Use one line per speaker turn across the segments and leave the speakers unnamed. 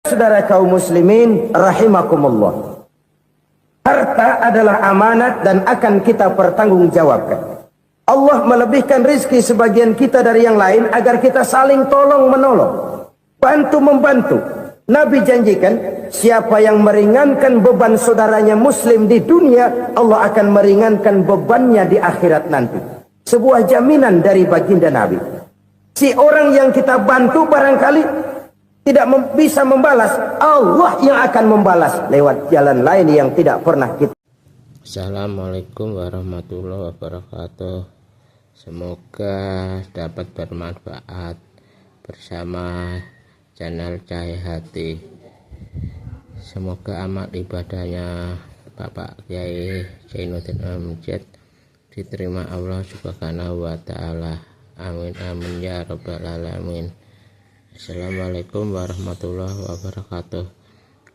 Saudara kaum muslimin rahimakumullah, harta adalah amanat dan akan kita pertanggungjawabkan. Allah melebihkan rizki sebagian kita dari yang lain agar kita saling tolong menolong, bantu membantu. Nabi janjikan, siapa yang meringankan beban saudaranya muslim di dunia, Allah akan meringankan bebannya di akhirat nanti. Sebuah jaminan dari baginda Nabi. Si orang yang kita bantu barangkali tidak bisa membalas, Allah yang akan membalas lewat jalan lain yang tidak pernah kita.
Assalamualaikum warahmatullahi wabarakatuh. Semoga dapat bermanfaat bersama channel Cahaya Hati. Semoga amal ibadahnya Bapak Kiai Zainuddin Al-Mujid diterima Allah Subhanahu wa ta'ala. Amin amin ya rabbal alamin. Assalamualaikum warahmatullahi wabarakatuh.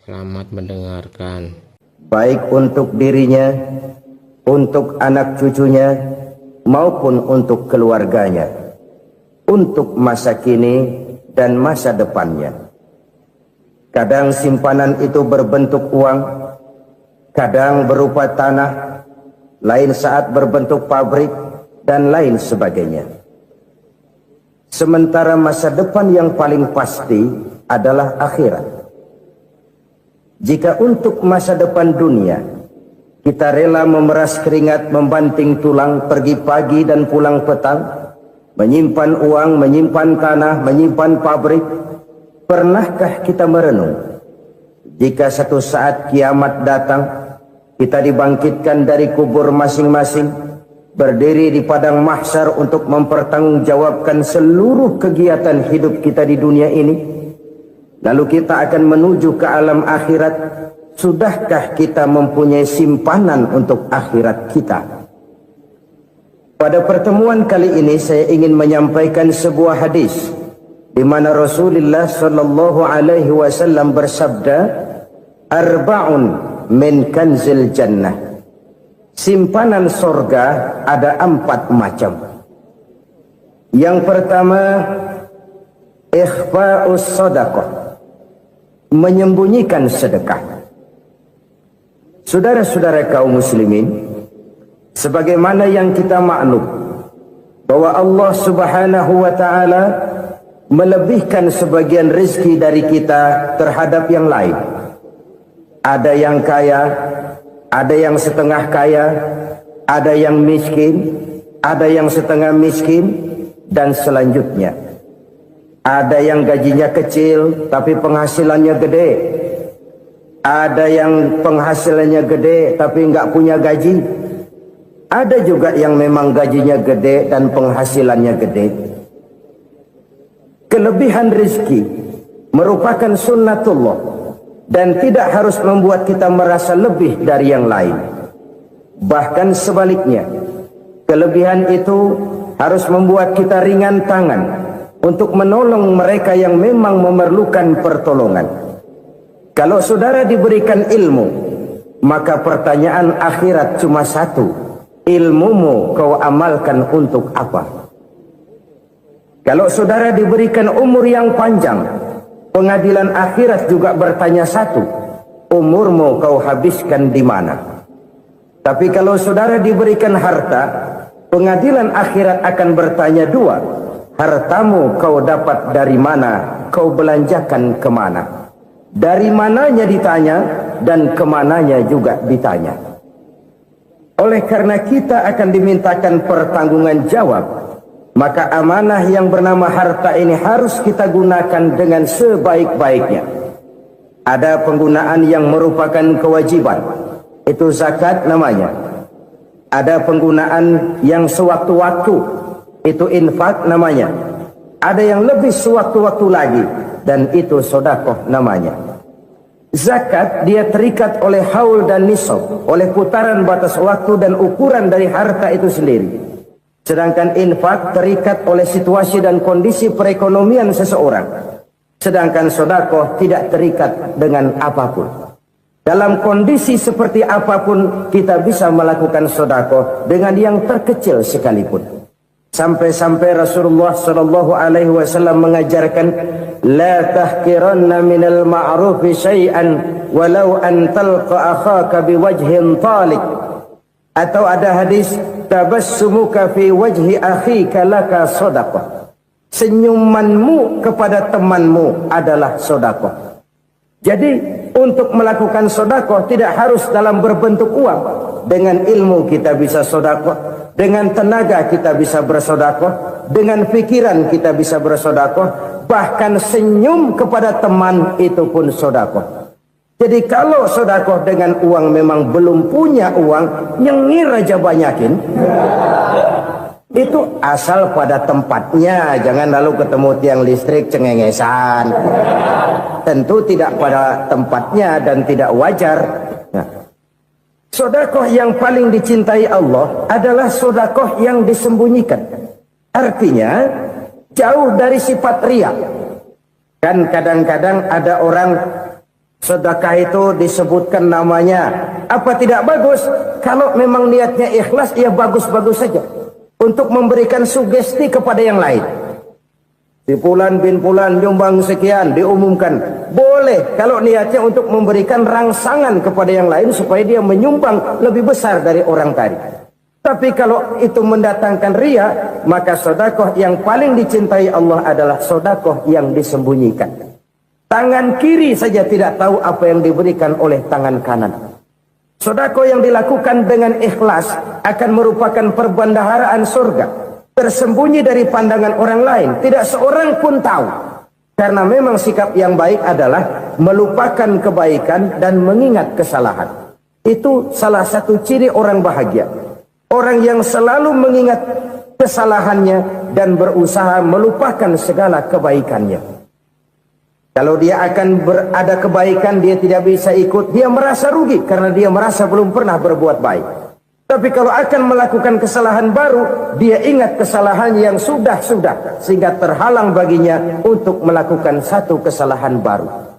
Selamat mendengarkan.
Baik untuk dirinya, untuk anak cucunya, maupun untuk keluarganya, untuk masa kini dan masa depannya. Kadang simpanan itu berbentuk uang, kadang berupa tanah, lain saat berbentuk pabrik, dan lain sebagainya. Sementara masa depan yang paling pasti adalah akhirat. Jika untuk masa depan dunia kita rela memeras keringat, membanting tulang, pergi pagi dan pulang petang, menyimpan uang, menyimpan tanah, menyimpan pabrik, pernahkah kita merenung jika satu saat kiamat datang, kita dibangkitkan dari kubur masing-masing, berdiri di padang mahsyar untuk mempertanggungjawabkan seluruh kegiatan hidup kita di dunia ini, lalu kita akan menuju ke alam akhirat. Sudahkah kita mempunyai simpanan untuk akhirat kita? Pada pertemuan kali ini saya ingin menyampaikan sebuah hadis di mana Rasulullah sallallahu alaihi wasallam bersabda, arba'un min kanzil jannah. Simpanan sorga ada 4 macam. Yang pertama, ikhfa'us sadaqah, menyembunyikan sedekah. Saudara-saudara kaum muslimin, sebagaimana yang kita maklum bahwa Allah Subhanahu wa ta'ala melebihkan sebagian rezeki dari kita terhadap yang lain. Ada yang kaya, ada yang setengah kaya, ada yang miskin, ada yang setengah miskin, dan selanjutnya. Ada yang gajinya kecil tapi penghasilannya gede. Ada yang penghasilannya gede tapi nggak punya gaji. Ada juga yang memang gajinya gede dan penghasilannya gede. Kelebihan rezeki merupakan sunnatullah dan tidak harus membuat kita merasa lebih dari yang lain. Bahkan sebaliknya, kelebihan itu harus membuat kita ringan tangan untuk menolong mereka yang memang memerlukan pertolongan. Kalau saudara diberikan ilmu, maka pertanyaan akhirat cuma satu, ilmumu kau amalkan untuk apa? Kalau saudara diberikan umur yang panjang, pengadilan akhirat juga bertanya satu, umurmu kau habiskan di mana? Tapi kalau saudara diberikan harta, pengadilan akhirat akan bertanya 2, hartamu kau dapat dari mana, kau belanjakan kemana? Dari mananya ditanya dan kemananya juga ditanya. Oleh karena kita akan dimintakan pertanggungan jawab, maka amanah yang bernama harta ini harus kita gunakan dengan sebaik-baiknya. Ada penggunaan yang merupakan kewajiban, itu zakat namanya. Ada penggunaan yang sewaktu-waktu, itu infak namanya. Ada yang lebih sewaktu-waktu lagi, dan itu sedekah namanya. Zakat dia terikat oleh haul dan nisab, oleh putaran batas waktu dan ukuran dari harta itu sendiri. Sedangkan infak terikat oleh situasi dan kondisi perekonomian seseorang. Sedangkan sedekah tidak terikat dengan apapun. Dalam kondisi seperti apapun kita bisa melakukan sedekah dengan yang terkecil sekalipun. Sampai-sampai Rasulullah sallallahu alaihi wasallam mengajarkan, la tahqiranna minal ma'rufi syai'an walau an talqa akhaka biwajhin talik. Atau ada hadis, tabassumuka fi wajhi akhika laka shadaqah. Senyumanmu kepada temanmu adalah sedekah. Jadi untuk melakukan sedekah tidak harus dalam berbentuk uang. Dengan ilmu kita bisa sedekah, dengan tenaga kita bisa bersedekah, dengan pikiran kita bisa bersedekah, bahkan senyum kepada teman itu pun sedekah. Jadi kalau sedekah dengan uang memang belum punya uang, nyengir aja banyakin. Itu asal pada tempatnya, jangan lalu ketemu tiang listrik cengengesan. Tentu tidak pada tempatnya dan tidak wajar. Nah, sedekah yang paling dicintai Allah adalah sedekah yang disembunyikan. Artinya jauh dari sifat riya. Kan kadang-kadang ada orang sedekah itu disebutkan namanya. Apa tidak bagus? Kalau memang niatnya ikhlas, ya bagus-bagus saja. Untuk memberikan sugesti kepada yang lain. Si Fulan bin Fulan nyumbang sekian, diumumkan. Boleh kalau niatnya untuk memberikan rangsangan kepada yang lain supaya dia menyumbang lebih besar dari orang tadi. Tapi kalau itu mendatangkan riya, maka sedekah yang paling dicintai Allah adalah sedekah yang disembunyikan. Tangan kiri saja tidak tahu apa yang diberikan oleh tangan kanan. Sedekah yang dilakukan dengan ikhlas akan merupakan perbendaharaan surga. Tersembunyi dari pandangan orang lain. Tidak seorang pun tahu. Karena memang sikap yang baik adalah melupakan kebaikan dan mengingat kesalahan. Itu salah satu ciri orang bahagia. Orang yang selalu mengingat kesalahannya dan berusaha melupakan segala kebaikannya. Kalau dia akan berada kebaikan, dia tidak bisa ikut, dia merasa rugi karena dia merasa belum pernah berbuat baik. Tapi kalau akan melakukan kesalahan baru, dia ingat kesalahan yang sudah-sudah, sehingga terhalang baginya untuk melakukan satu kesalahan baru.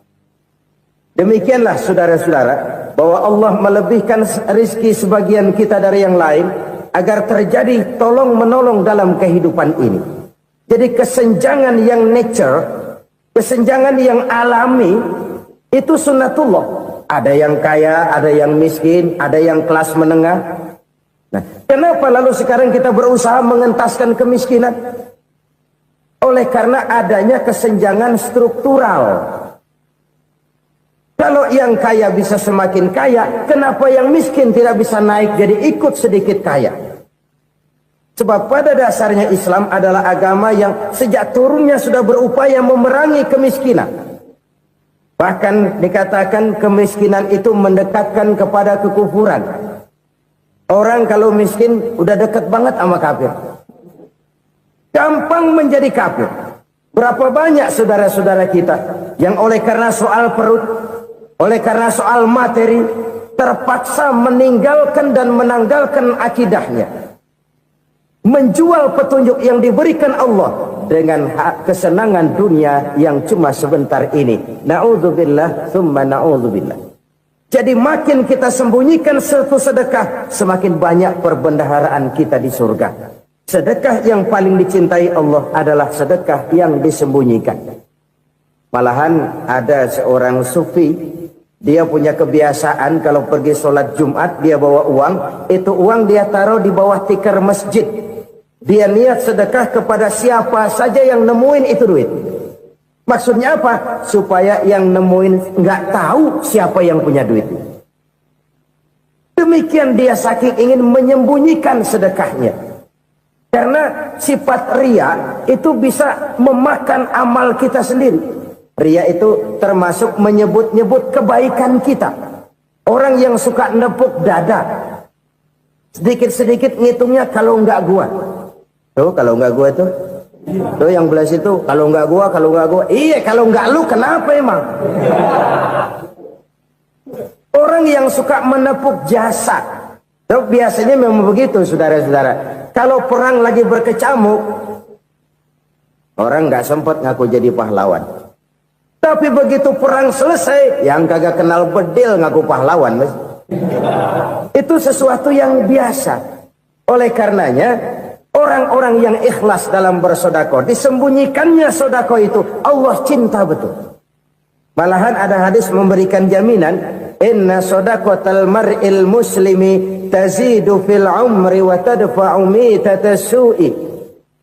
Demikianlah saudara-saudara, bahwa Allah melebihkan rizki sebagian kita dari yang lain, agar terjadi tolong-menolong dalam kehidupan ini. Jadi kesenjangan yang nature, kesenjangan yang alami, itu sunnatullah. Ada yang kaya, ada yang miskin, ada yang kelas menengah. Nah, kenapa lalu sekarang kita berusaha mengentaskan kemiskinan? Oleh karena adanya kesenjangan struktural. Kalau yang kaya bisa semakin kaya, kenapa yang miskin tidak bisa naik jadi ikut sedikit kaya? Sebab pada dasarnya Islam adalah agama yang sejak turunnya sudah berupaya memerangi kemiskinan. Bahkan dikatakan kemiskinan itu mendekatkan kepada kekufuran. Orang kalau miskin udah dekat banget sama kafir. Gampang menjadi kafir. Berapa banyak saudara-saudara kita yang oleh karena soal perut, oleh karena soal materi, terpaksa meninggalkan dan menanggalkan akidahnya. Menjual petunjuk yang diberikan Allah dengan kesenangan dunia yang cuma sebentar ini. Na'udzubillah, thumma na'udzubillah. Jadi makin kita sembunyikan satu sedekah, semakin banyak perbendaharaan kita di surga. Sedekah yang paling dicintai Allah adalah sedekah yang disembunyikan. Malahan ada seorang sufi, dia punya kebiasaan kalau pergi sholat Jumat dia bawa uang, itu uang dia taruh di bawah tikar masjid. Dia niat sedekah kepada siapa saja yang nemuin itu duit. Maksudnya apa? Supaya yang nemuin nggak tahu siapa yang punya duit. Demikian dia saking ingin menyembunyikan sedekahnya. Karena sifat riya itu bisa memakan amal kita sendiri. Riya itu termasuk menyebut-nyebut kebaikan kita. Orang yang suka nepuk dada, sedikit-sedikit ngitungnya kalau nggak gua. Tuh kalau nggak gua tuh yang belah situ, kalau nggak gua, iya kalau nggak lu kenapa emang? Orang yang suka menepuk jasa, tuh biasanya memang begitu saudara-saudara. Kalau perang lagi berkecamuk, orang nggak sempat ngaku jadi pahlawan. Tapi begitu perang selesai, yang kagak kenal bedil ngaku pahlawan, mas. Itu sesuatu yang biasa. Oleh karenanya, Orang-orang yang ikhlas dalam bersedekah, disembunyikannya sedekah itu, Allah cinta betul. Malahan ada hadis memberikan jaminan, inna sedaqatal mar'il muslimi tazidu fil umri wa tadfa'u mitatas su'i.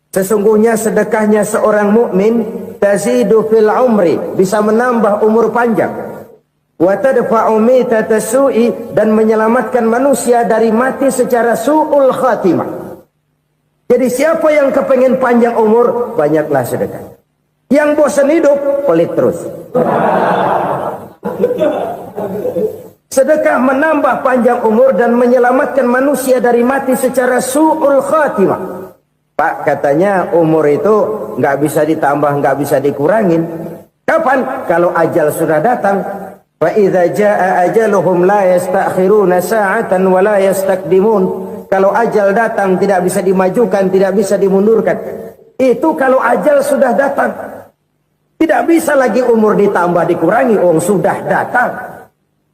Sesungguhnya sedekahnya seorang mukmin tazidu fil umri, bisa menambah umur panjang. Wa tadfa'u mitatas su'i, dan menyelamatkan manusia dari mati secara su'ul khatimah. Jadi siapa yang kepengen panjang umur, banyaklah sedekah. Yang bosan hidup, pelit terus. Sedekah menambah panjang umur dan menyelamatkan manusia dari mati secara su'ul khatimah. Pak, katanya umur itu nggak bisa ditambah, nggak bisa dikurangin. Kapan? Kalau ajal sudah datang. Fa idza jaa ajaluhum la yastakhiruna sa'atan wa la yastaqdimun. Kalau ajal datang tidak bisa dimajukan, tidak bisa dimundurkan. Itu kalau ajal sudah datang. Tidak bisa lagi umur ditambah dikurangi, sudah datang.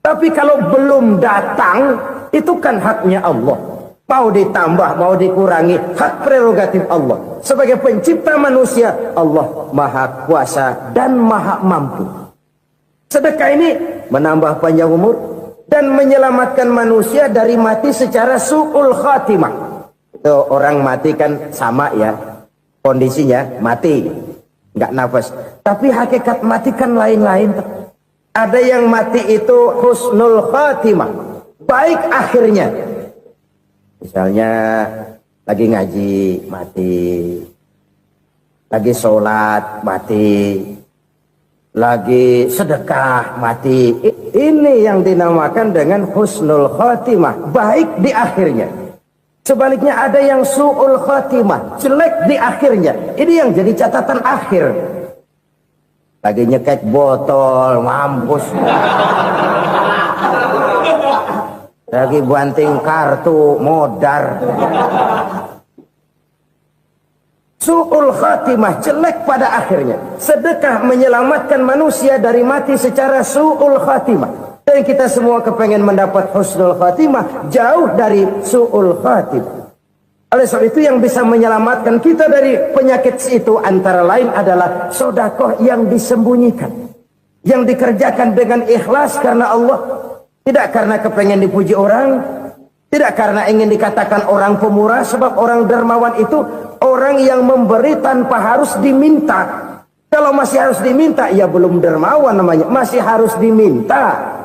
Tapi kalau belum datang, itu kan haknya Allah. Mau ditambah, mau dikurangi, hak prerogatif Allah. Sebagai pencipta manusia, Allah maha kuasa dan maha mampu. Sedekah ini menambah panjang umur dan menyelamatkan manusia dari mati secara su'ul khatimah. Itu orang mati kan sama ya, kondisinya mati, nggak nafas. Tapi hakikat mati kan lain-lain. Ada yang mati itu husnul khatimah, baik akhirnya. Misalnya lagi ngaji mati, lagi sholat mati, lagi sedekah mati. Ini yang dinamakan dengan husnul khatimah, baik di akhirnya. Sebaliknya ada yang su'ul khatimah, jelek di akhirnya. Ini yang jadi catatan akhir. Lagi nyekek botol, mampus. Lagi banting kartu, modar. Su'ul khatimah, jelek pada akhirnya. Sedekah menyelamatkan manusia dari mati secara su'ul khatimah. Dan kita semua kepengen mendapat husnul khatimah, jauh dari su'ul khatimah. Oleh sebab itu yang bisa menyelamatkan kita dari penyakit itu antara lain adalah sedekah yang disembunyikan. Yang dikerjakan dengan ikhlas karena Allah. Tidak karena kepengen dipuji orang. Tidak karena ingin dikatakan orang pemurah. Sebab orang dermawan itu orang yang memberi tanpa harus diminta. Kalau masih harus diminta, ya belum dermawan namanya. Masih harus diminta.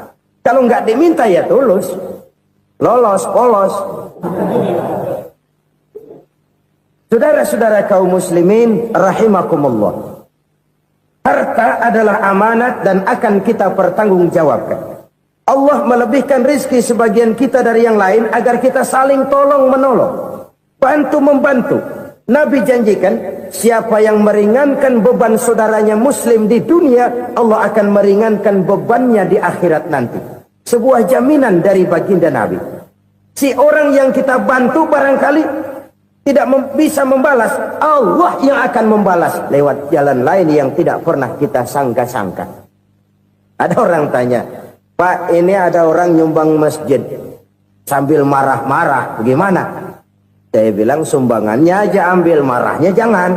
Kalau nggak diminta, ya tulus. Lolos, polos. Saudara-saudara kaum muslimin rahimakumullah. Harta adalah amanat dan akan kita pertanggungjawabkan. Allah melebihkan rizki sebagian kita dari yang lain agar kita saling tolong menolong, bantu membantu. Nabi janjikan siapa yang meringankan beban saudaranya muslim di dunia, Allah akan meringankan bebannya di akhirat nanti. Sebuah jaminan dari baginda Nabi. Si orang yang kita bantu barangkali tidak bisa membalas, Allah yang akan membalas lewat jalan lain yang tidak pernah kita sangka-sangka. Ada orang tanya, Pak, ini ada orang nyumbang masjid sambil marah-marah, bagaimana? Saya bilang sumbangannya aja ambil, marahnya jangan.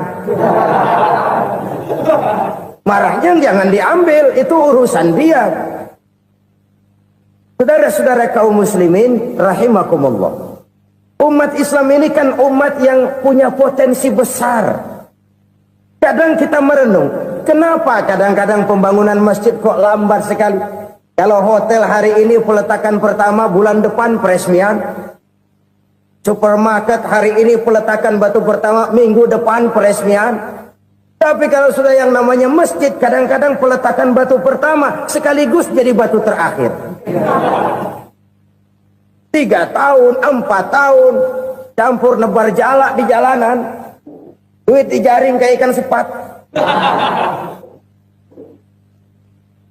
Marahnya jangan diambil, itu urusan dia. Saudara-saudara kaum muslimin rahimakumullah. Umat Islam ini kan umat yang punya potensi besar. Kadang kita merenung, kenapa kadang-kadang pembangunan masjid kok lambat sekali? Kalau hotel hari ini peletakan pertama, bulan depan peresmian. Supermarket hari ini peletakan batu pertama, minggu depan peresmian. Tapi kalau sudah yang namanya masjid, kadang-kadang peletakan batu pertama sekaligus jadi batu terakhir. 3 tahun, 4 tahun, campur nebar jalak di jalanan, duit dijaring kayak ikan sepat.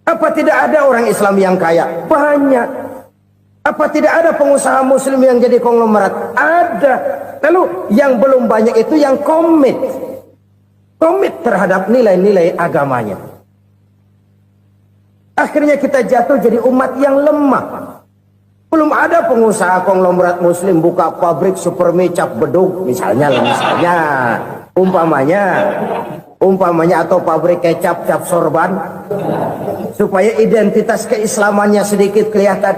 Apa tidak ada orang Islam yang kaya? Banyak. Apa tidak ada pengusaha muslim yang jadi konglomerat? Ada. Lalu yang belum banyak itu yang komit terhadap nilai-nilai agamanya. Akhirnya kita jatuh jadi umat yang lemah. Belum ada pengusaha konglomerat muslim buka pabrik supermi cap beduk misalnya umpamanya atau pabrik kecap cap sorban supaya identitas keislamannya sedikit kelihatan.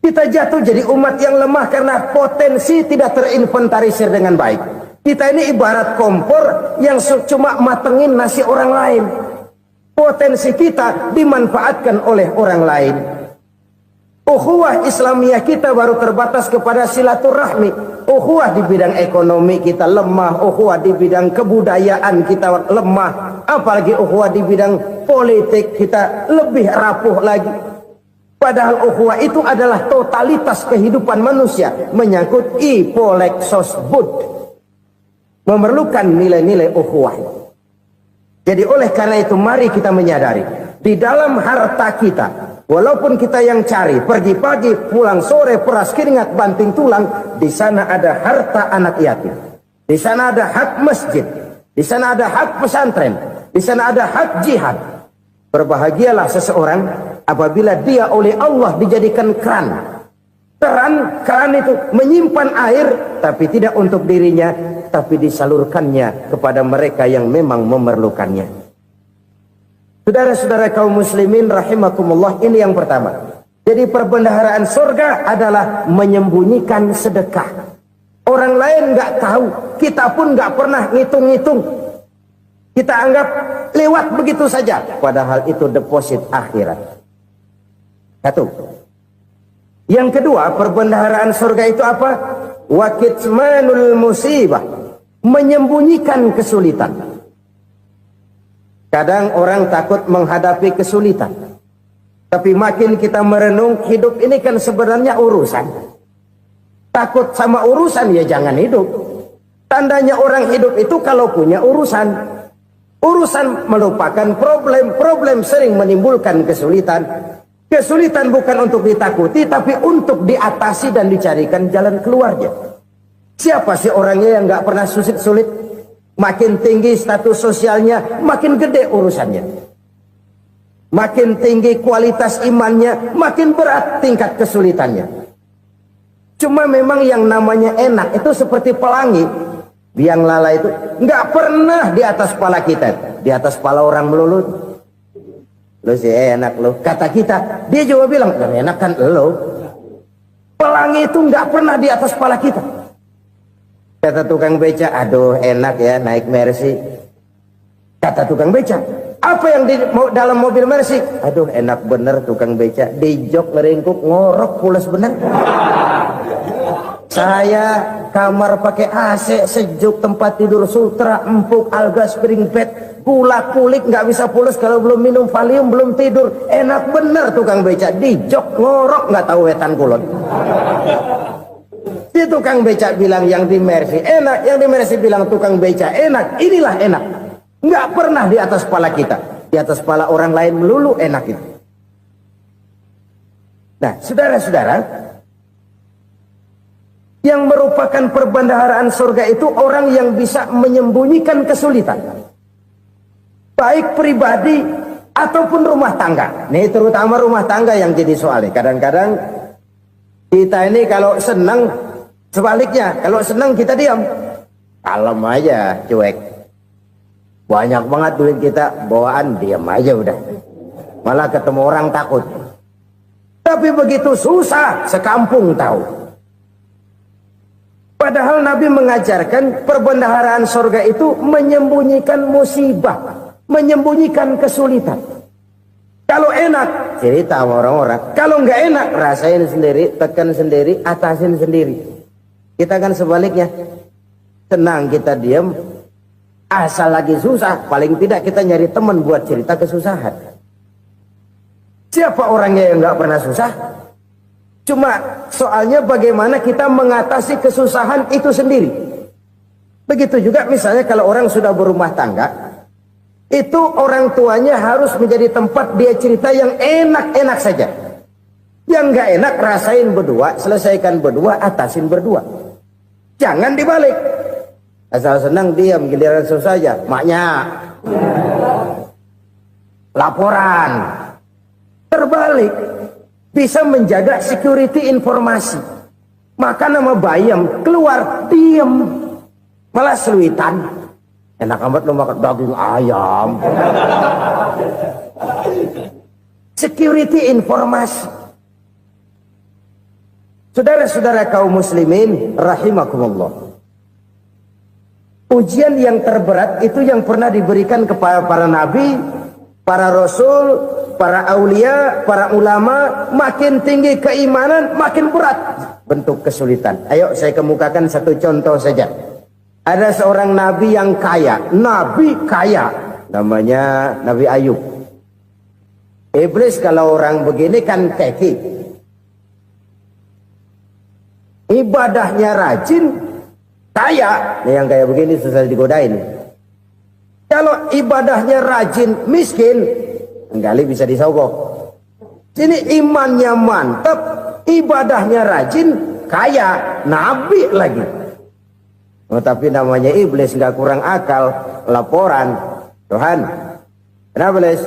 Kita jatuh jadi umat yang lemah karena potensi tidak terinventarisir dengan baik. Kita ini ibarat kompor yang cuma matengin nasi orang lain. Potensi kita dimanfaatkan oleh orang lain. Ukhuwah Islamiyah kita baru terbatas kepada silaturahmi. Ukhuwah di bidang ekonomi kita lemah, ukhuwah di bidang kebudayaan kita lemah, apalagi ukhuwah di bidang politik kita lebih rapuh lagi. Padahal ukhuwah itu adalah totalitas kehidupan manusia, menyangkut ipolexos bud, memerlukan nilai-nilai ukhuwah. Jadi oleh karena itu mari kita menyadari di dalam harta kita, walaupun kita yang cari pergi pagi pulang sore peras keringat banting tulang, di sana ada harta anak yatim, di sana ada hak masjid, di sana ada hak pesantren, di sana ada hak jihad. Berbahagialah seseorang apabila dia oleh Allah dijadikan keran. Keran itu menyimpan air tapi tidak untuk dirinya, tapi disalurkannya kepada mereka yang memang memerlukannya. Saudara-saudara kaum muslimin rahimakumullah, ini yang pertama. Jadi perbendaharaan surga adalah menyembunyikan sedekah. Orang lain nggak tahu, kita pun nggak pernah ngitung-ngitung. Kita anggap lewat begitu saja, padahal itu deposit akhirat. Satu. Yang kedua, perbendaharaan surga itu apa? Wa kitmanul musibah, menyembunyikan kesulitan. Kadang orang takut menghadapi kesulitan. Tapi makin kita merenung, hidup ini kan sebenarnya urusan. Takut sama urusan ya jangan hidup. Tandanya orang hidup itu kalau punya urusan. Urusan melupakan problem. Problem sering menimbulkan kesulitan. Kesulitan bukan untuk ditakuti, tapi untuk diatasi dan dicarikan jalan keluarnya. Siapa sih orangnya yang nggak pernah sulit-sulit? Makin tinggi status sosialnya, makin gede urusannya. Makin tinggi kualitas imannya, makin berat tingkat kesulitannya. Cuma memang yang namanya enak itu seperti pelangi. Biang lala itu nggak pernah di atas kepala kita, di atas kepala orang melulu. Lu sih enak lu, kata kita. Dia juga bilang enak kan lu. Pelangi itu nggak pernah di atas kepala kita. Kata tukang beca, aduh enak ya naik Mercy. Kata tukang beca, apa yang di dalam mobil Mercy? Aduh enak bener tukang beca, di jok ngeringkuk ngorok pulas bener. Saya kamar pakai AC sejuk, tempat tidur sutra empuk, alga spring bed, gula kulik nggak bisa pulas kalau belum minum Valium, belum tidur. Enak bener tukang beca, di jok ngorok nggak tahu wetan kulon. Si tukang beca bilang yang di Mercy enak, yang di Mercy bilang tukang beca enak. Inilah enak, nggak pernah di atas kepala kita, di atas kepala orang lain melulu enak itu. Nah saudara-saudara, yang merupakan perbendaharaan surga itu orang yang bisa menyembunyikan kesulitan, baik pribadi ataupun rumah tangga. Nih terutama rumah tangga yang jadi soalnya. Kadang-kadang kita ini kalau senang, sebaliknya kalau senang kita diam, kalem aja, cuek. Banyak banget duit kita bawaan, diam aja udah. Malah ketemu orang takut. Tapi begitu susah, sekampung tahu. Padahal Nabi mengajarkan perbendaharaan surga itu menyembunyikan musibah, menyembunyikan kesulitan. Kalau enak, cerita sama orang-orang. Kalau nggak enak, rasain sendiri, tekan sendiri, atasin sendiri. Kita kan sebaliknya, tenang kita diam, asal lagi susah, paling tidak kita nyari teman buat cerita kesusahan. Siapa orangnya yang nggak pernah susah? Cuma soalnya bagaimana kita mengatasi kesusahan itu sendiri. Begitu juga misalnya kalau orang sudah berumah tangga, itu orang tuanya harus menjadi tempat dia cerita yang enak-enak saja. Yang nggak enak rasain berdua, selesaikan berdua, atasin berdua. Jangan dibalik. Asal senang diam, giliran susah saja. Maknya laporan. Terbalik. bisa menjaga security informasi. Maka nama bayam keluar diem, malah seluitan. Enak amat lo makan daging ayam. Security informasi. Saudara-saudara kaum muslimin rahimakumullah. Ujian yang terberat itu yang pernah diberikan kepada para nabi, para rasul, para aulia, para ulama. Makin tinggi keimanan, makin berat bentuk kesulitan. Ayo saya kemukakan satu contoh saja. Ada seorang nabi yang kaya, nabi kaya, namanya Nabi Ayub. Iblis kalau orang begini kan keki, ibadahnya rajin, kaya. Nih yang kayak begini susah digodain. Kalau ibadahnya rajin, miskin, kali bisa disogok. Sini imannya mantap, ibadahnya rajin, kaya, nabi lagi. Oh, tapi namanya iblis nggak kurang akal. Laporan, Tuhan, kenapa iblis?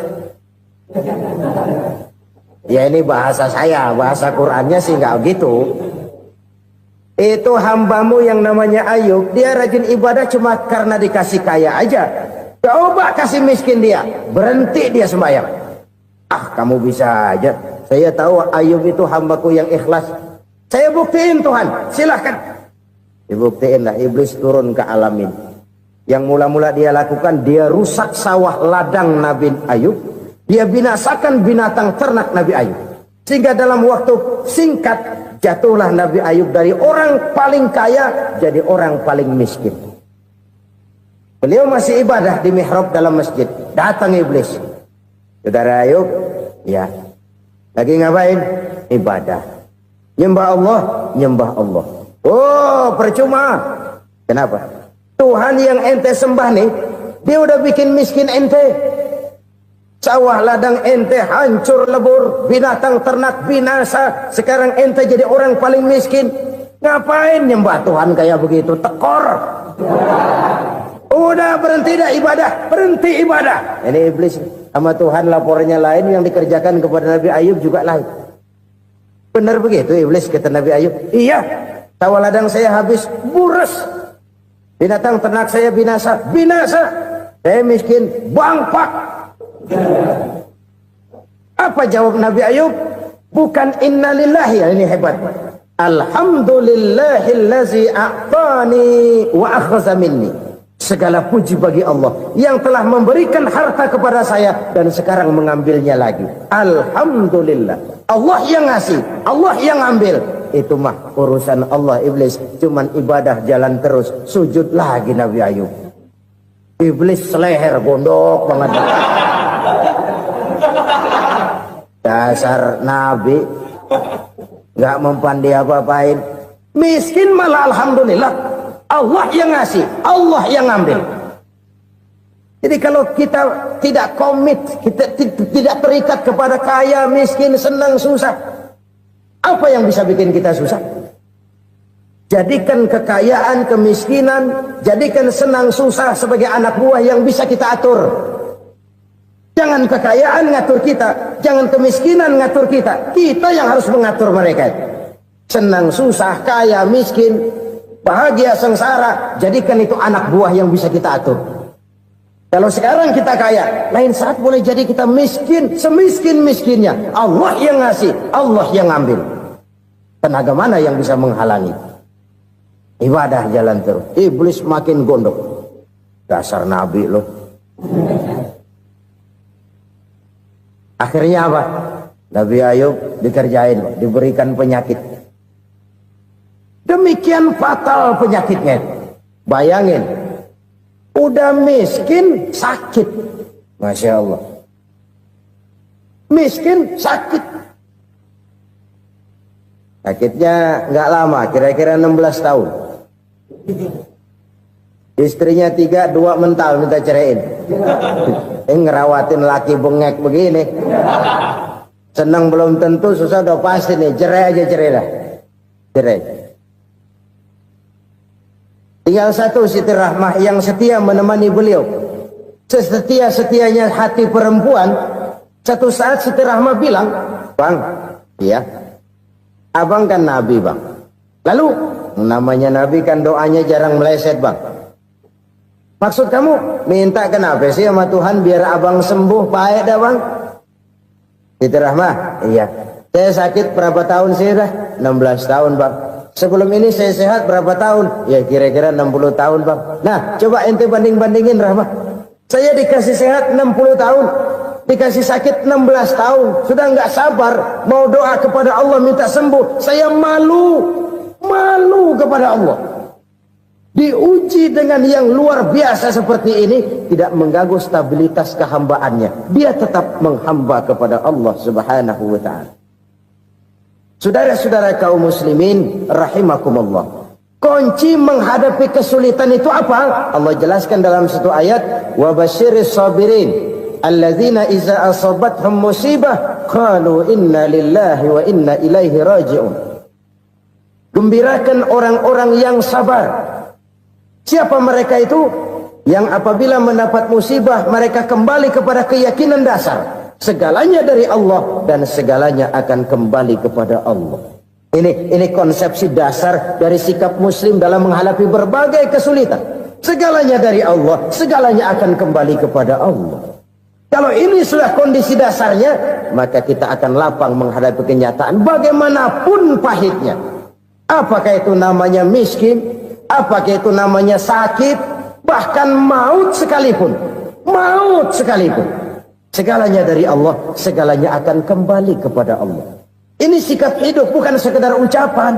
Ya ini bahasa saya, bahasa Qurannya sih nggak gitu. Itu hambamu yang namanya Ayub, dia rajin ibadah cuma karena dikasih kaya aja. Coba kasih miskin dia, berhenti dia sembahyang. Ah, kamu bisa aja. Saya tahu Ayub itu hambaku yang ikhlas. Saya buktiin Tuhan, silahkan. Dibuktiin lah, iblis turun ke alamin. Yang mula-mula dia lakukan, dia rusak sawah ladang Nabi Ayub. Dia binasakan binatang ternak Nabi Ayub. Sehingga dalam waktu singkat, jatuhlah Nabi Ayub dari orang paling kaya jadi orang paling miskin. Beliau masih ibadah di mihrab dalam masjid. Datang iblis. Saudara Ayub, ya, lagi ngapain? Ibadah. Nyembah Allah, nyembah Allah. Oh, percuma. Kenapa? Tuhan yang ente sembah nih, dia udah bikin miskin ente. Sawah ladang ente hancur lebur, binatang ternak binasa. Sekarang ente jadi orang paling miskin. Ngapain nyembah Tuhan kayak begitu? Tekor. Udah berhenti dah ibadah, berhenti ibadah. Ini iblis sama Tuhan laporannya lain, yang dikerjakan kepada Nabi Ayub juga lain. Benar begitu iblis kata Nabi Ayub? Iya, sawah ladang saya habis, buras. Binatang ternak saya binasa, binasa. Saya miskin, bangpak. Apa jawab Nabi Ayub? Bukan innalillahi, ini hebat. Alhamdulillahillazi a'tani wa akhza minni. Segala puji bagi Allah yang telah memberikan harta kepada saya dan sekarang mengambilnya lagi. Alhamdulillah. Allah yang ngasih, Allah yang ambil. Itu mah urusan Allah. Iblis cuman ibadah jalan terus, sujud lagi Nabi Ayub. Iblis seleher gondok banget. Dasar Nabi nggak mempan dia apa-apain. Miskin malah alhamdulillah. Allah yang ngasih, Allah yang ngambil. Jadi kalau kita tidak komit, kita tidak terikat kepada kaya, miskin, senang, susah, apa yang bisa bikin kita susah? Jadikan kekayaan, kemiskinan, jadikan senang susah sebagai anak buah yang bisa kita atur. Jangan kekayaan ngatur kita, jangan kemiskinan ngatur kita. Kita yang harus mengatur mereka. Senang susah, kaya, miskin, bahagia, sengsara, jadikan itu anak buah yang bisa kita atur. Kalau sekarang kita kaya, lain saat boleh jadi kita miskin, semiskin-miskinnya. Allah yang ngasih, Allah yang ngambil. Tenaga mana yang bisa menghalangi? Ibadah jalan terus. Iblis makin gondok. Dasar Nabi loh. Akhirnya apa? Nabi Ayub dikerjain, diberikan penyakit. Demikian fatal penyakitnya. Bayangin, udah miskin, sakit. Masya Allah. Miskin, sakit. Sakitnya nggak lama, kira-kira 16 tahun. Istrinya 3, 2 mental minta ceraiin. Ngerawatin laki bengek begini. Senang belum tentu, susah udah pasti nih. Cerai aja, cerai dah. Cerai. Tinggal satu Siti Rahmah yang setia menemani beliau. Sesetia-setianya hati perempuan. Satu saat Siti Rahmah bilang, Bang, Ya, abang kan nabi bang. Lalu namanya nabi kan doanya jarang meleset bang. Maksud kamu minta kenapa sih sama Tuhan biar abang sembuh baik dah bang? Itu Rahmah. Iya. Saya sakit berapa tahun sih dah? 16 tahun bang. Sebelum ini saya sehat berapa tahun? Ya kira-kira 60 tahun bang. Nah coba ente banding-bandingin Rahmah. Saya dikasih sehat 60 tahun. Dikasih sakit 16 tahun. Sudah nggak sabar. Mau doa kepada Allah minta sembuh. Saya malu. Malu kepada Allah. Diuji dengan yang luar biasa seperti ini. Tidak mengganggu stabilitas kehambaannya. Dia tetap menghamba kepada Allah subhanahu wa ta'ala. Saudara-saudara kaum muslimin rahimakumullah. Kunci menghadapi kesulitan itu apa? Allah jelaskan dalam satu ayat, wa basyiris sabirin alladzina iza asabathum musibah qalu inna lillahi wa inna ilaihi raji'un. Gembirakan orang-orang yang sabar. Siapa mereka itu? Yang apabila mendapat musibah mereka kembali kepada keyakinan dasar. Segalanya dari Allah dan segalanya akan kembali kepada Allah. Ini konsepsi dasar dari sikap muslim dalam menghadapi berbagai kesulitan. Segalanya dari Allah, segalanya akan kembali kepada Allah. Kalau ini sudah kondisi dasarnya, maka kita akan lapang menghadapi kenyataan bagaimanapun pahitnya. Apakah itu namanya miskin, apakah itu namanya sakit, bahkan maut sekalipun. Maut sekalipun. Segalanya dari Allah, segalanya akan kembali kepada Allah. Ini sikap hidup bukan sekedar ucapan.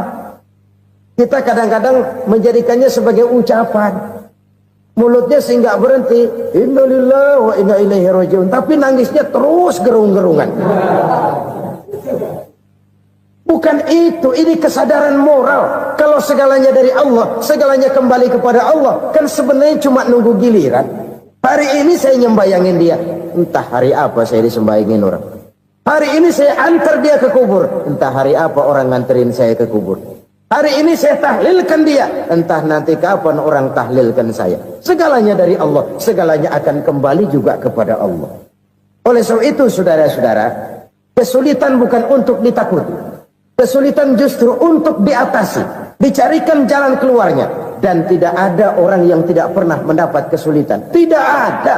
Kita kadang-kadang menjadikannya sebagai ucapan. Mulutnya sehingga berhenti, innalillahi wa inna ilaihi raji'un, tapi nangisnya terus gerung-gerungan. Bukan itu, ini kesadaran moral. Kalau segalanya dari Allah, segalanya kembali kepada Allah, kan sebenarnya cuma nunggu giliran. Hari ini saya nyembayangin dia, entah hari apa saya disembayangin orang. Hari ini saya antar dia ke kubur, entah hari apa orang nganterin saya ke kubur. Hari ini saya tahlilkan dia, entah nanti kapan orang tahlilkan saya. Segalanya dari Allah, segalanya akan kembali juga kepada Allah. Oleh sebab itu saudara-saudara, kesulitan bukan untuk ditakuti. Kesulitan justru untuk diatasi, dicarikan jalan keluarnya. Dan tidak ada orang yang tidak pernah mendapat kesulitan. Tidak ada.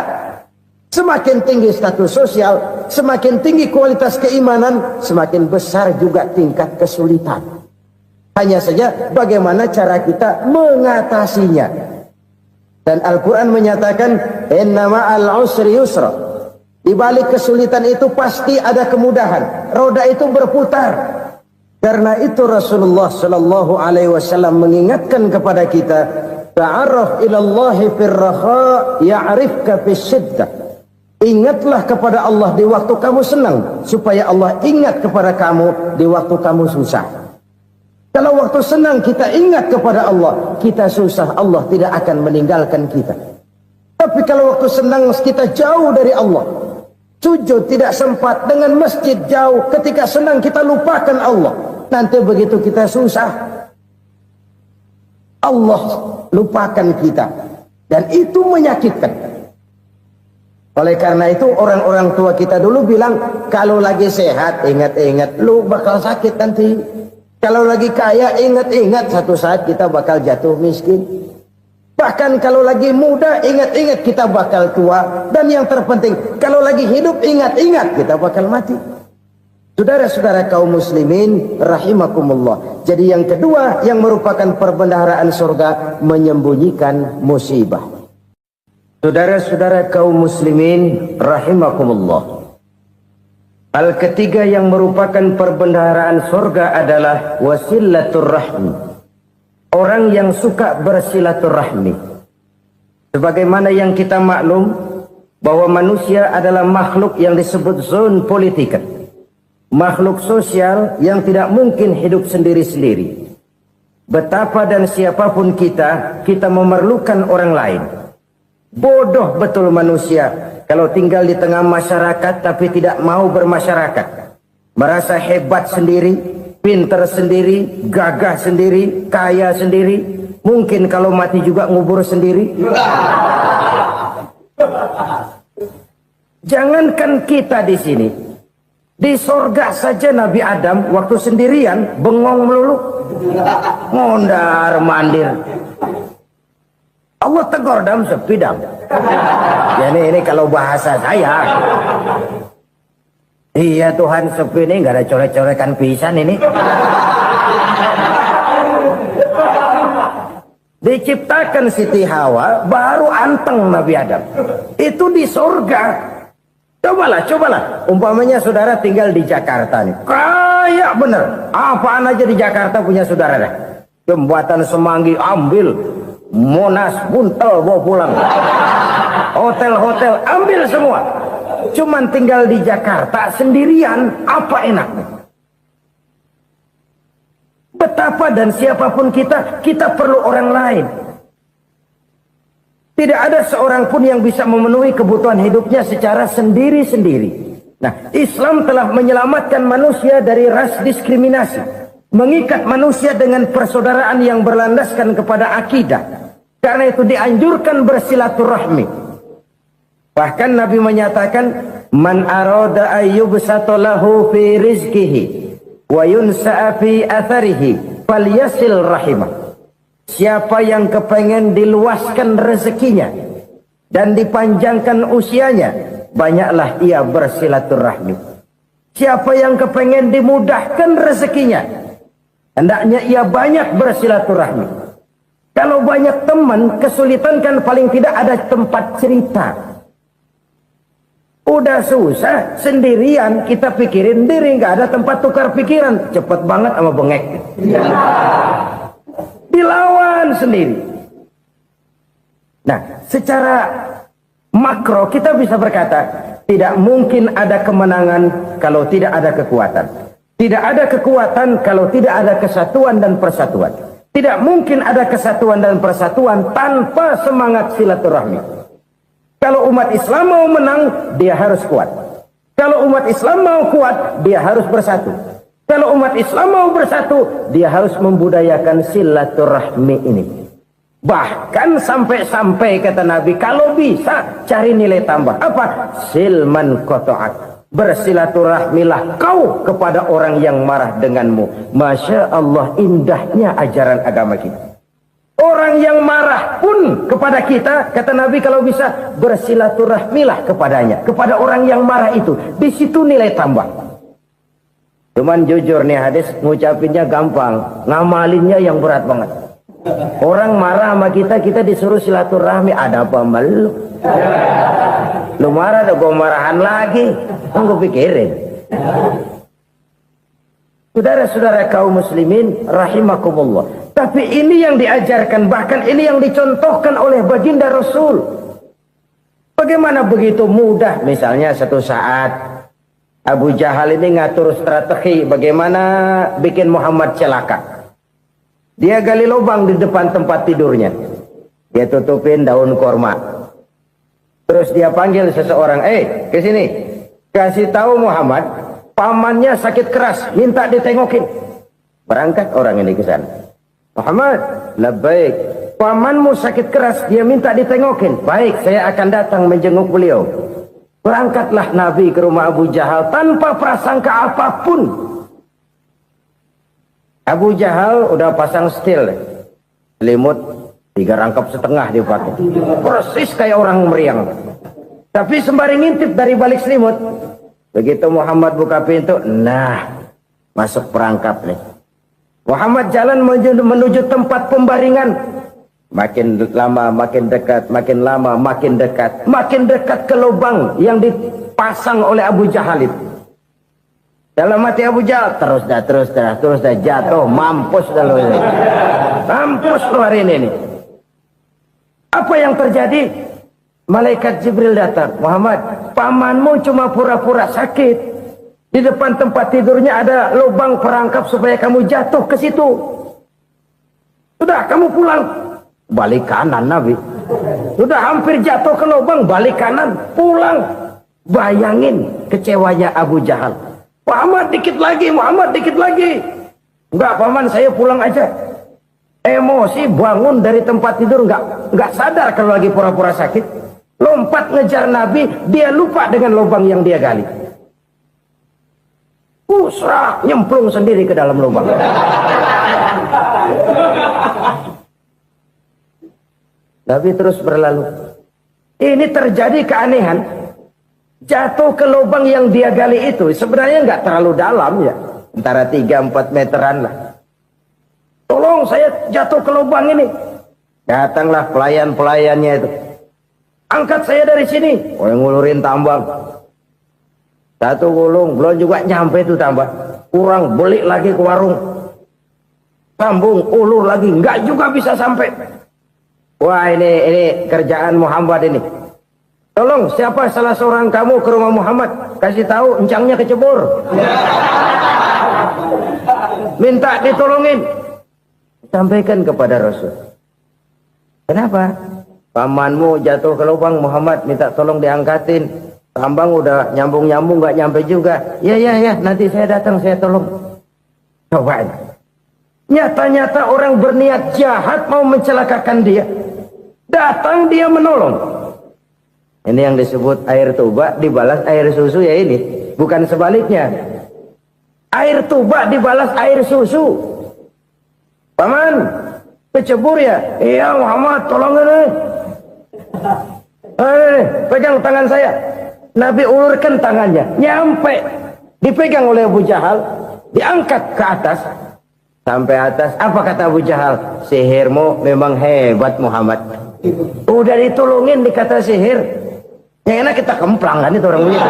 Semakin tinggi status sosial, semakin tinggi kualitas keimanan, semakin besar juga tingkat kesulitan. Hanya saja bagaimana cara kita mengatasinya. Dan Al-Quran menyatakan, inna ma'al usri yusra. Di balik kesulitan itu pasti ada kemudahan. Roda itu berputar. Karena itu Rasulullah sallallahu alaihi wasallam mengingatkan kepada kita, ta'arraf ilallahi firraha ya'rifka fisyiddah. Ingatlah kepada Allah di waktu kamu senang, supaya Allah ingat kepada kamu di waktu kamu susah. Kalau waktu senang kita ingat kepada Allah, kita susah, Allah tidak akan meninggalkan kita. Tapi kalau waktu senang kita jauh dari Allah, sujud tidak sempat, dengan masjid jauh, ketika senang kita lupakan Allah. Nanti begitu kita susah, Allah lupakan kita. Dan itu menyakitkan. Oleh karena itu orang-orang tua kita dulu bilang, kalau lagi sehat ingat-ingat lu bakal sakit nanti. Kalau lagi kaya ingat-ingat satu saat kita bakal jatuh miskin. Bahkan kalau lagi muda ingat-ingat kita bakal tua. Dan yang terpenting kalau lagi hidup ingat-ingat kita bakal mati. Saudara-saudara kaum muslimin rahimakumullah. Jadi yang kedua yang merupakan perbendaharaan surga, menyembunyikan musibah. Saudara-saudara kaum muslimin rahimakumullah. Hal ketiga yang merupakan perbendaharaan surga adalah wasilatur rahmi. Orang yang suka bersilaturahmi. Sebagaimana yang kita maklum bahwa manusia adalah makhluk yang disebut zon politika. Makhluk sosial yang tidak mungkin hidup sendiri-sendiri. Betapa dan siapapun kita memerlukan orang lain. Bodoh betul manusia kalau tinggal di tengah masyarakat tapi tidak mau bermasyarakat. Merasa hebat sendiri, pintar sendiri, gagah sendiri, kaya sendiri. Mungkin kalau mati juga ngubur sendiri. Jangankan kita di sini, Di sorga saja Nabi Adam waktu sendirian bengong melulu, mondar mandir. Allah tegur dam sepi dam. Ya ini kalau bahasa saya. Iya Tuhan, sepi ini nggak ada coret-corekan pisan ini. Diciptakan Siti Hawa baru anteng Nabi Adam. Itu di surga. Cobalah. Umpamanya saudara tinggal di Jakarta nih. Kayak bener. Apaan aja di Jakarta punya saudara dah. Jembatan Semanggi ambil. Monas, Buntel bawa pulang. Hotel-hotel ambil semua. Cuman tinggal di Jakarta sendirian, apa enaknya? Betapa dan siapapun kita perlu orang lain. Tidak ada seorang pun yang bisa memenuhi kebutuhan hidupnya secara sendiri-sendiri. Nah, Islam telah menyelamatkan manusia dari ras diskriminasi, mengikat manusia dengan persaudaraan yang berlandaskan kepada akidah. Karena itu dianjurkan bersilaturahmi. Bahkan Nabi menyatakan, man arada ayyubsata lahu fi rizqihi wa yunsa'a fi atharihi falyasil rahimah. Siapa yang kepengen diluaskan rezekinya dan dipanjangkan usianya, banyaklah ia bersilaturahmi. Siapa yang kepengen dimudahkan rezekinya, hendaknya ia banyak bersilaturahmi. Kalau banyak teman, kesulitan kan paling tidak ada tempat cerita. Udah susah, sendirian kita pikirin diri, nggak ada tempat tukar pikiran. Cepet banget sama bengek. Dilawan sendiri. Nah, secara makro kita bisa berkata, tidak mungkin ada kemenangan kalau tidak ada kekuatan. Tidak ada kekuatan kalau tidak ada kesatuan dan persatuan. Tidak mungkin ada kesatuan dan persatuan tanpa semangat silaturahmi. Kalau umat Islam mau menang, dia harus kuat. Kalau umat Islam mau kuat, dia harus bersatu. Kalau umat Islam mau bersatu, dia harus membudayakan silaturahmi ini. Bahkan sampai-sampai kata Nabi, kalau bisa cari nilai tambah. Apa? Silman qata'ak. Bersilaturahmilah kau kepada orang yang marah denganmu. Masya Allah, indahnya ajaran agama kita. Orang yang marah pun kepada kita, kata Nabi, kalau bisa bersilaturahmilah kepadanya, kepada orang yang marah itu. Di situ nilai tambah. Cuman jujur nih hadis, ngucapinnya gampang, ngamalinnya yang berat banget. Orang marah sama kita, kita disuruh silaturahmi. Ada apa malu? Lu marah, ada gue marahan lagi. Gue pikirin. Saudara-saudara kaum muslimin rahimakumullah. Tapi ini yang diajarkan, bahkan ini yang dicontohkan oleh baginda Rasul. Bagaimana begitu mudah, misalnya satu saat Abu Jahal ini ngatur strategi bagaimana bikin Muhammad celaka. Dia gali lubang di depan tempat tidurnya. Dia tutupin daun korma. Terus dia panggil seseorang, ke sini. Kasih tahu Muhammad, pamannya sakit keras, minta ditengokin. Berangkat orang ini ke sana. Muhammad, labbaik. Pamanmu sakit keras, dia minta ditengokin. Baik, saya akan datang menjenguk beliau. Berangkatlah Nabi ke rumah Abu Jahal tanpa prasangka apapun. Abu Jahal udah pasang setil, selimut 3 rangkap setengah dia pakai, persis kayak orang meriang. Tapi sembari ngintip dari balik selimut, begitu Muhammad buka pintu, nah masuk perangkap nih. Muhammad jalan menuju tempat pembaringan. Makin lama makin dekat, makin lama makin dekat, makin dekat ke lubang yang dipasang oleh Abu Jahal itu. Dalam hati Abu Jahal, terus dah jatuh, mampus dah lo ini. Mampus lo hari ini nih. Apa yang terjadi? Malaikat Jibril datang. Muhammad, pamanmu cuma pura-pura sakit. Di depan tempat tidurnya ada lubang perangkap supaya kamu jatuh ke situ. Sudah, kamu pulang. Balik kanan Nabi. Sudah hampir jatuh ke lubang, balik kanan, pulang. Bayangin kecewanya Abu Jahal. Muhammad dikit lagi, Muhammad dikit lagi. Enggak paman, saya pulang aja. Emosi bangun dari tempat tidur, enggak sadar kalau lagi pura-pura sakit. Lompat ngejar Nabi, dia lupa dengan lubang yang dia gali. Pusrak, nyemplung sendiri ke dalam lubang. Nabi terus berlalu. Ini terjadi keanehan. Jatuh ke lubang yang dia gali itu sebenarnya nggak terlalu dalam ya, antara 3-4 meteran lah. Tolong saya jatuh ke lubang ini. Datanglah pelayan-pelayannya itu. Angkat saya dari sini. Oh, yang ngulurin tambang. Satu gulung, belum juga nyampe itu tambah. Kurang, beli lagi ke warung. Sambung, ulur lagi, nggak juga bisa sampai. Wah, ini kerjaan Muhammad ini. Tolong, siapa salah seorang kamu ke rumah Muhammad? Kasih tahu, encangnya kecebur. Minta ditolongin. Sampaikan kepada Rasul. Kenapa? Pamanmu jatuh ke lubang, Muhammad minta tolong diangkatin. Tambang udah nyambung-nyambung nggak nyampe juga. Ya, nanti saya datang, saya tolong. Cobain. Nyata-nyata orang berniat jahat mau mencelakakan dia. Datang dia menolong. Ini yang disebut air tuba dibalas air susu ya ini. Bukan sebaliknya. Air tuba dibalas air susu. Paman, kecebur ya? Iya Muhammad, tolong ini. Pegang tangan saya. Nabi ulurkan tangannya, nyampe, dipegang oleh Abu Jahal, diangkat ke atas, sampai atas. Apa kata Abu Jahal? Sihirmu memang hebat Muhammad. Udah ditolongin dikata sihir, yang enak kita kemplang kan itu orang begitu.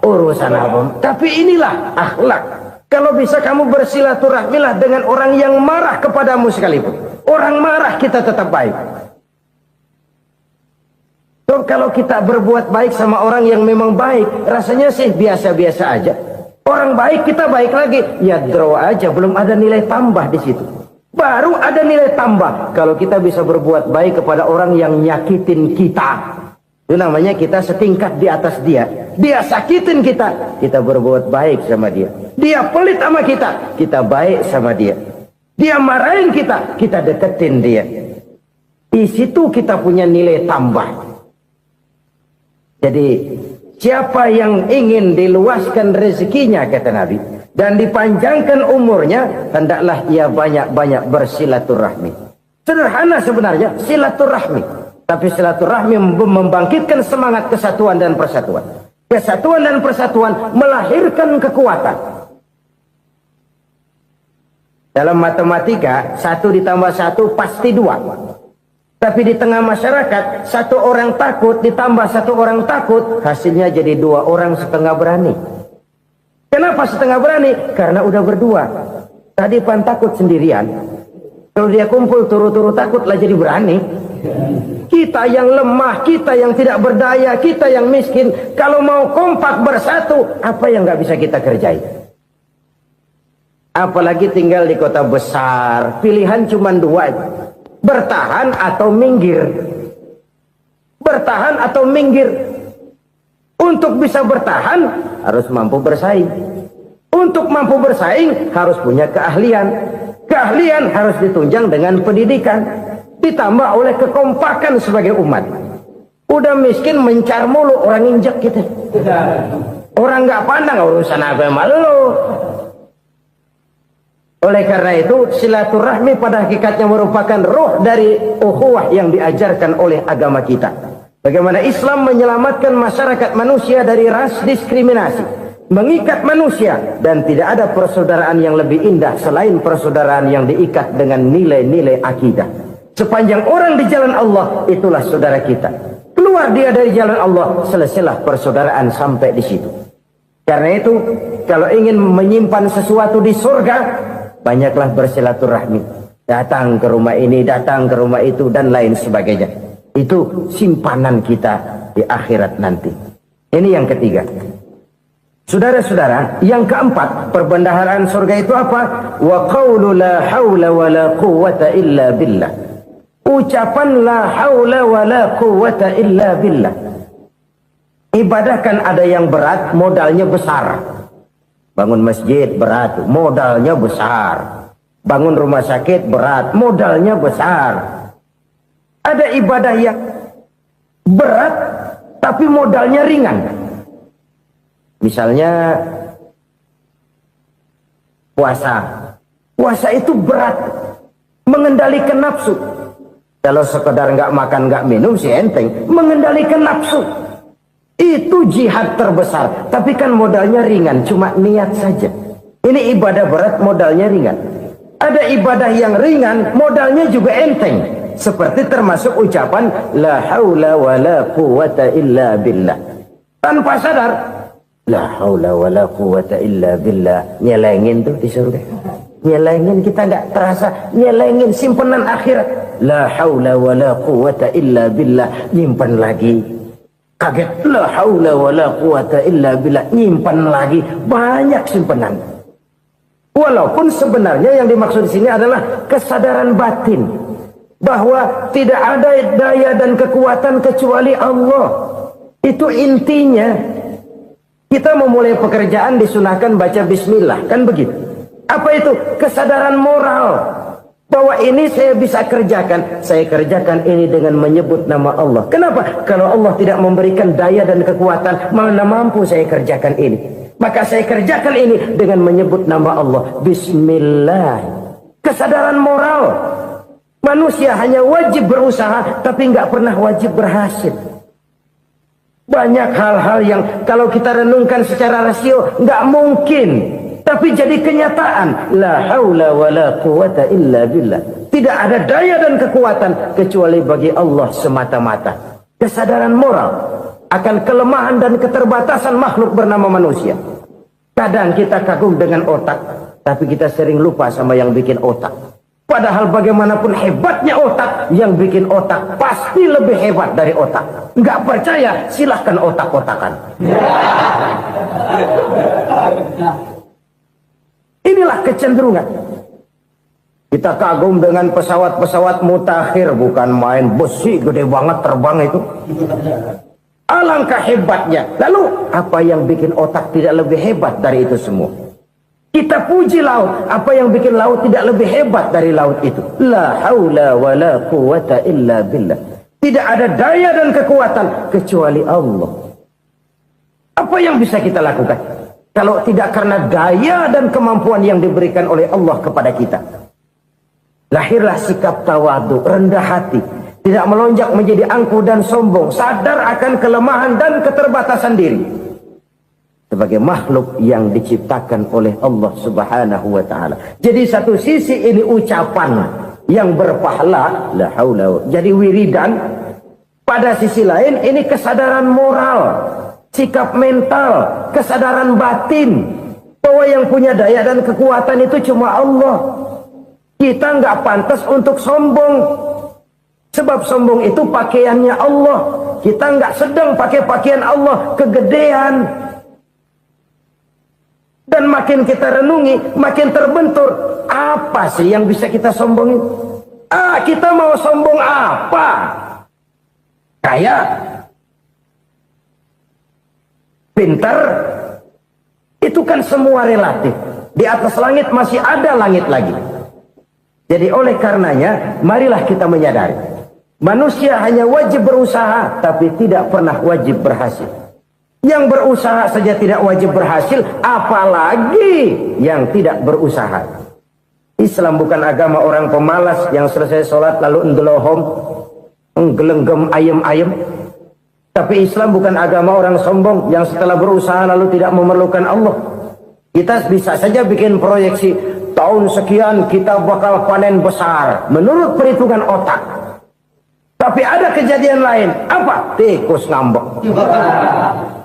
Urusan apa? Tapi inilah akhlak. Kalau bisa kamu bersilaturahmilah dengan orang yang marah kepadamu sekalipun. Orang marah kita tetap baik. So, kalau kita berbuat baik sama orang yang memang baik, rasanya sih biasa-biasa aja. Orang baik kita baik lagi, ya draw aja, belum ada nilai tambah di situ. Baru ada nilai tambah kalau kita bisa berbuat baik kepada orang yang nyakitin kita. Itu namanya kita setingkat di atas dia. Dia sakitin kita, kita berbuat baik sama dia. Dia pelit sama kita baik sama dia. Dia marahin kita deketin dia. Di situ kita punya nilai tambah. Jadi siapa yang ingin diluaskan rezekinya kata Nabi dan dipanjangkan umurnya, hendaklah ia banyak-banyak bersilaturahmi. Sederhana sebenarnya silaturahmi, tapi silaturahmi membangkitkan semangat kesatuan dan persatuan. Kesatuan dan persatuan melahirkan kekuatan. Dalam matematika 1 ditambah 1 pasti 2. Tapi di tengah masyarakat, 1 orang takut ditambah 1 orang takut, hasilnya jadi 2 orang setengah berani. Kenapa setengah berani? Karena udah berdua. Tadi pan takut sendirian. Kalau dia kumpul turu-turu takutlah jadi berani. Kita yang lemah, kita yang tidak berdaya, kita yang miskin, kalau mau kompak bersatu, apa yang nggak bisa kita kerjain? Apalagi tinggal di kota besar, pilihan cuma 2. Bertahan atau minggir. Bertahan atau minggir. Untuk bisa bertahan harus mampu bersaing. Untuk mampu bersaing harus punya keahlian. Keahlian harus ditunjang dengan pendidikan, ditambah oleh kekompakan sebagai umat. Udah miskin mencar mulu, orang injak kita. Orang nggak pandang urusan apa malu. Oleh karena itu, silaturahmi pada hakikatnya merupakan roh dari ukhuwah yang diajarkan oleh agama kita. Bagaimana Islam menyelamatkan masyarakat manusia dari ras diskriminasi, mengikat manusia, dan tidak ada persaudaraan yang lebih indah selain persaudaraan yang diikat dengan nilai-nilai akidah. Sepanjang orang di jalan Allah, itulah saudara kita. Keluar dia dari jalan Allah, selesailah persaudaraan sampai di situ. Karena itu, kalau ingin menyimpan sesuatu di surga, banyaklah bersilaturahmi. Datang ke rumah ini, datang ke rumah itu, dan lain sebagainya. Itu simpanan kita di akhirat nanti. Ini yang ketiga. Saudara-saudara, yang keempat, perbendaharaan surga itu apa? Wa qawlu la hawla wa la quwwata illa billah. Ucapan la hawla wa la quwwata illa billah. Ibadah kan ada yang berat, modalnya besar. Bangun masjid berat, modalnya besar. Bangun rumah sakit berat, modalnya besar. Ada ibadah yang berat, tapi modalnya ringan. Misalnya Puasa. Puasa itu berat. Mengendalikan nafsu. Kalau sekedar nggak makan nggak minum sih enteng. Mengendalikan nafsu. Itu jihad terbesar. Tapi kan modalnya ringan. Cuma niat saja. Ini ibadah berat, modalnya ringan. Ada ibadah yang ringan, modalnya juga enteng. Seperti termasuk ucapan la haula wa la quwata illa billah. Tanpa sadar, la haula wa la quwata illa billah. Nyelengin tuh di surga. Nyelengin, kita nggak terasa. Nyelengin simpenan akhirat. La haula wa la quwata illa billah. Nyimpan lagi. Kaget. La haula wa la quwata illa billah. Nyimpan lagi. Banyak simpenan. Walaupun sebenarnya yang dimaksud di sini adalah kesadaran batin. Bahwa tidak ada daya dan kekuatan kecuali Allah. Itu intinya. Kita memulai pekerjaan disunahkan baca bismillah. Kan begitu. Apa itu? Kesadaran moral. Bahwa ini saya bisa kerjakan. Saya kerjakan ini dengan menyebut nama Allah. Kenapa? Kalau Allah tidak memberikan daya dan kekuatan, mana mampu saya kerjakan ini. Maka saya kerjakan ini dengan menyebut nama Allah. Bismillah. Kesadaran moral. Manusia hanya wajib berusaha, tapi nggak pernah wajib berhasil. Banyak hal-hal yang kalau kita renungkan secara rasio, nggak mungkin. Tapi jadi kenyataan. La haula wa la quwata illa billah. Tidak ada daya dan kekuatan kecuali bagi Allah semata-mata. Kesadaran moral akan kelemahan dan keterbatasan makhluk bernama manusia. Kadang kita kagum dengan otak, tapi kita sering lupa sama yang bikin otak. Padahal bagaimanapun hebatnya otak, yang bikin otak pasti lebih hebat dari otak. Nggak percaya? Silahkan otak-otakan. Inilah kecenderungan. Kita kagum dengan pesawat-pesawat mutakhir, bukan main besi gede banget terbang itu. Alangkah hebatnya. Lalu apa yang bikin otak tidak lebih hebat dari itu semua? Kita puji laut. Apa yang bikin laut tidak lebih hebat dari laut itu? La haula wa la quwata illa billah. Tidak ada daya dan kekuatan kecuali Allah. Apa yang bisa kita lakukan kalau tidak karena daya dan kemampuan yang diberikan oleh Allah kepada kita? Lahirlah sikap tawadu, rendah hati, tidak melonjak menjadi angkuh dan sombong, sadar akan kelemahan dan keterbatasan diri. Sebagai makhluk yang diciptakan oleh Allah Subhanahu wa ta'ala. Jadi satu sisi ini ucapan yang berpahala, la haula, jadi wiridan. Pada sisi lain ini kesadaran moral, sikap mental, kesadaran batin, bahwa yang punya daya dan kekuatan itu cuma Allah. Kita nggak pantas untuk sombong, sebab sombong itu pakaiannya Allah. Kita nggak sedang pakai pakaian Allah, kegedean. Dan makin kita renungi, makin terbentur. Apa sih yang bisa kita sombongin? Kita mau sombong apa? Kaya, pintar, itu kan semua relatif. Di atas langit masih ada langit lagi. Jadi oleh karenanya, marilah kita menyadari. Manusia hanya wajib berusaha, tapi tidak pernah wajib berhasil. Yang berusaha saja tidak wajib berhasil, apalagi yang tidak berusaha. Islam bukan agama orang pemalas yang selesai sholat lalu ngelohom, nggelenggem ayem-ayem. Tapi Islam bukan agama orang sombong yang setelah berusaha lalu tidak memerlukan Allah. Kita bisa saja bikin proyeksi, tahun sekian kita bakal panen besar menurut perhitungan otak. Tapi ada kejadian lain. Apa? Tikus ngambek.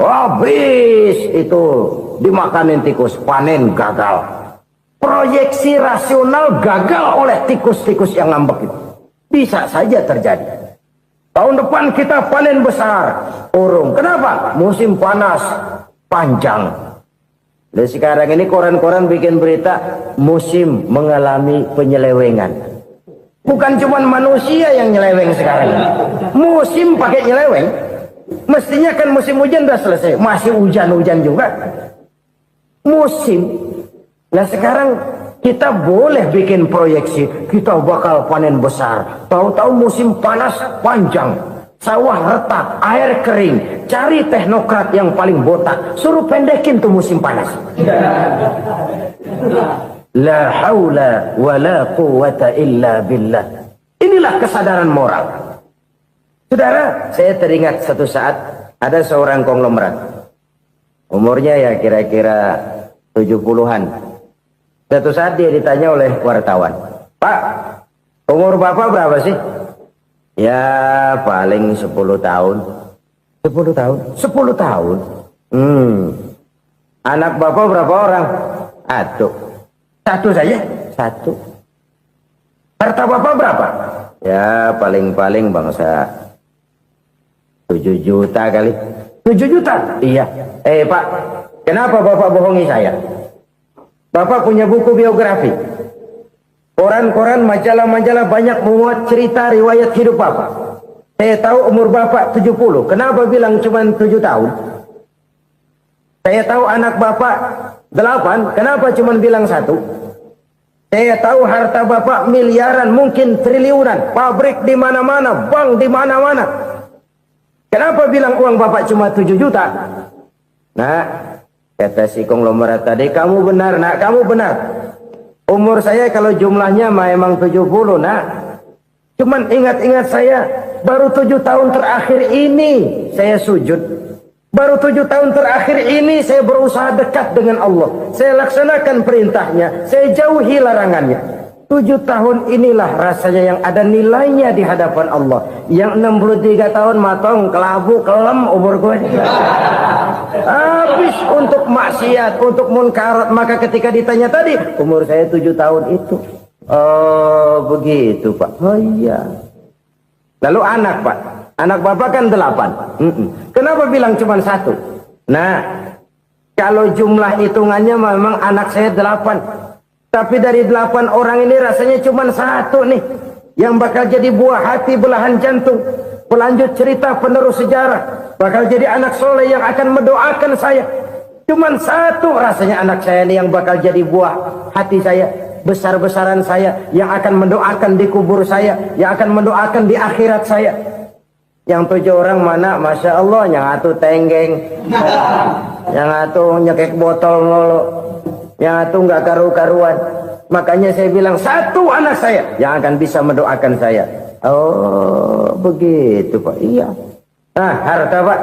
Habis itu dimakanin tikus, panen gagal. Proyeksi rasional gagal oleh tikus-tikus yang ngambek itu. Bisa saja terjadi. Tahun depan kita panen besar, urung. Kenapa? Musim panas panjang. Dan sekarang ini koran-koran bikin berita musim mengalami penyelewengan. Bukan cuma manusia yang nyeleweng sekarang. Musim pakai nyeleweng. Mestinya kan musim hujan udah selesai, masih hujan-hujan juga. Musim. Nah sekarang kita boleh bikin proyeksi, kita bakal panen besar. Tahu-tahu musim panas panjang, sawah retak, air kering. Cari teknokrat yang paling botak, suruh pendekin tuh musim panas. La haula wa la quwwata illa billah. Inilah kesadaran moral. Saudara, saya teringat satu saat ada seorang konglomerat. Umurnya ya kira-kira 70-an. Satu saat dia ditanya oleh wartawan, "Pak, umur Bapak berapa sih?" "Ya paling 10 tahun." 10 tahun? 10 tahun? Anak Bapak berapa orang? Satu saja? Satu. Harta Bapak berapa? Ya paling-paling bangsa 7 juta kali. 7 juta? Iya. Pak, kenapa Bapak bohongi saya? Bapak punya buku biografi. Koran-koran, majalah-majalah banyak memuat cerita riwayat hidup Bapak. Saya tahu umur Bapak 70. Kenapa bilang cuma 7 tahun? Saya tahu anak Bapak 8. Kenapa cuma bilang 1? Saya tahu harta Bapak miliaran, mungkin triliunan. Pabrik di mana-mana, bank di mana-mana. Kenapa bilang uang Bapak cuma 7 juta? Nah, kata si konglomerat tadi, "Kamu benar, nak, kamu benar. Umur saya kalau jumlahnya memang 70, nak. Cuman ingat-ingat saya, baru 7 tahun terakhir ini saya sujud. Baru 7 tahun terakhir ini saya berusaha dekat dengan Allah. Saya laksanakan perintahnya, saya jauhi larangannya. 7 tahun inilah rasanya yang ada nilainya di hadapan Allah. Yang 63 tahun matong, kelabu, kelem umur gue. Habis untuk maksiat, untuk munkarat. Maka ketika ditanya tadi, umur saya 7 tahun itu. Oh begitu Pak. Oh iya. Lalu anak Pak. Anak Bapak kan 8. Kenapa bilang cuma 1? Nah, kalau jumlah hitungannya memang anak saya 8. Tapi dari 8 orang ini rasanya cuma 1 nih. Yang bakal jadi buah hati, belahan jantung. Pelanjut cerita, penerus sejarah. Bakal jadi anak soleh yang akan mendoakan saya. Cuma 1 rasanya anak saya ini yang bakal jadi buah hati saya. Besar-besaran saya. Yang akan mendoakan di kubur saya. Yang akan mendoakan di akhirat saya. Yang 7 orang mana? Masya Allah, yang 1 tenggeng. Yang 1 nyekek botol mulu. Yang 1 nggak karu-karuan. Makanya saya bilang 1 anak saya yang akan bisa mendoakan saya. Oh begitu Pak. Iya. Nah harta Pak.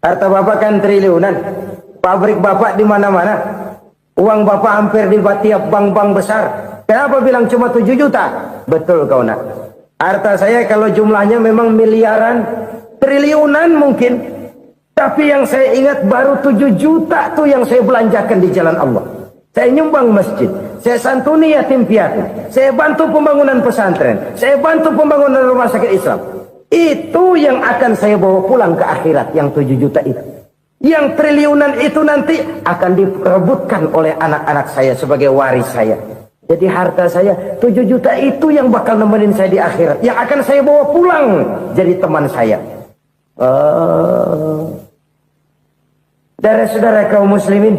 Harta Bapak kan triliunan. Pabrik Bapak di mana-mana. Uang Bapak hampir di tiap bank-bank besar. Kenapa bilang cuma 7 juta? Betul kau nak. Harta saya kalau jumlahnya memang miliaran, triliunan mungkin. Tapi yang saya ingat baru 7 juta tuh yang saya belanjakan di jalan Allah. Saya nyumbang masjid, saya santuni yatim piatu, saya bantu pembangunan pesantren, saya bantu pembangunan rumah sakit Islam. Itu yang akan saya bawa pulang ke akhirat, yang 7 juta itu. Yang triliunan itu nanti akan diperebutkan oleh anak-anak saya sebagai waris saya. Jadi harta saya 7 juta itu yang bakal nemenin saya di akhirat, yang akan saya bawa pulang jadi teman saya. Saudara-saudara kaum muslimin,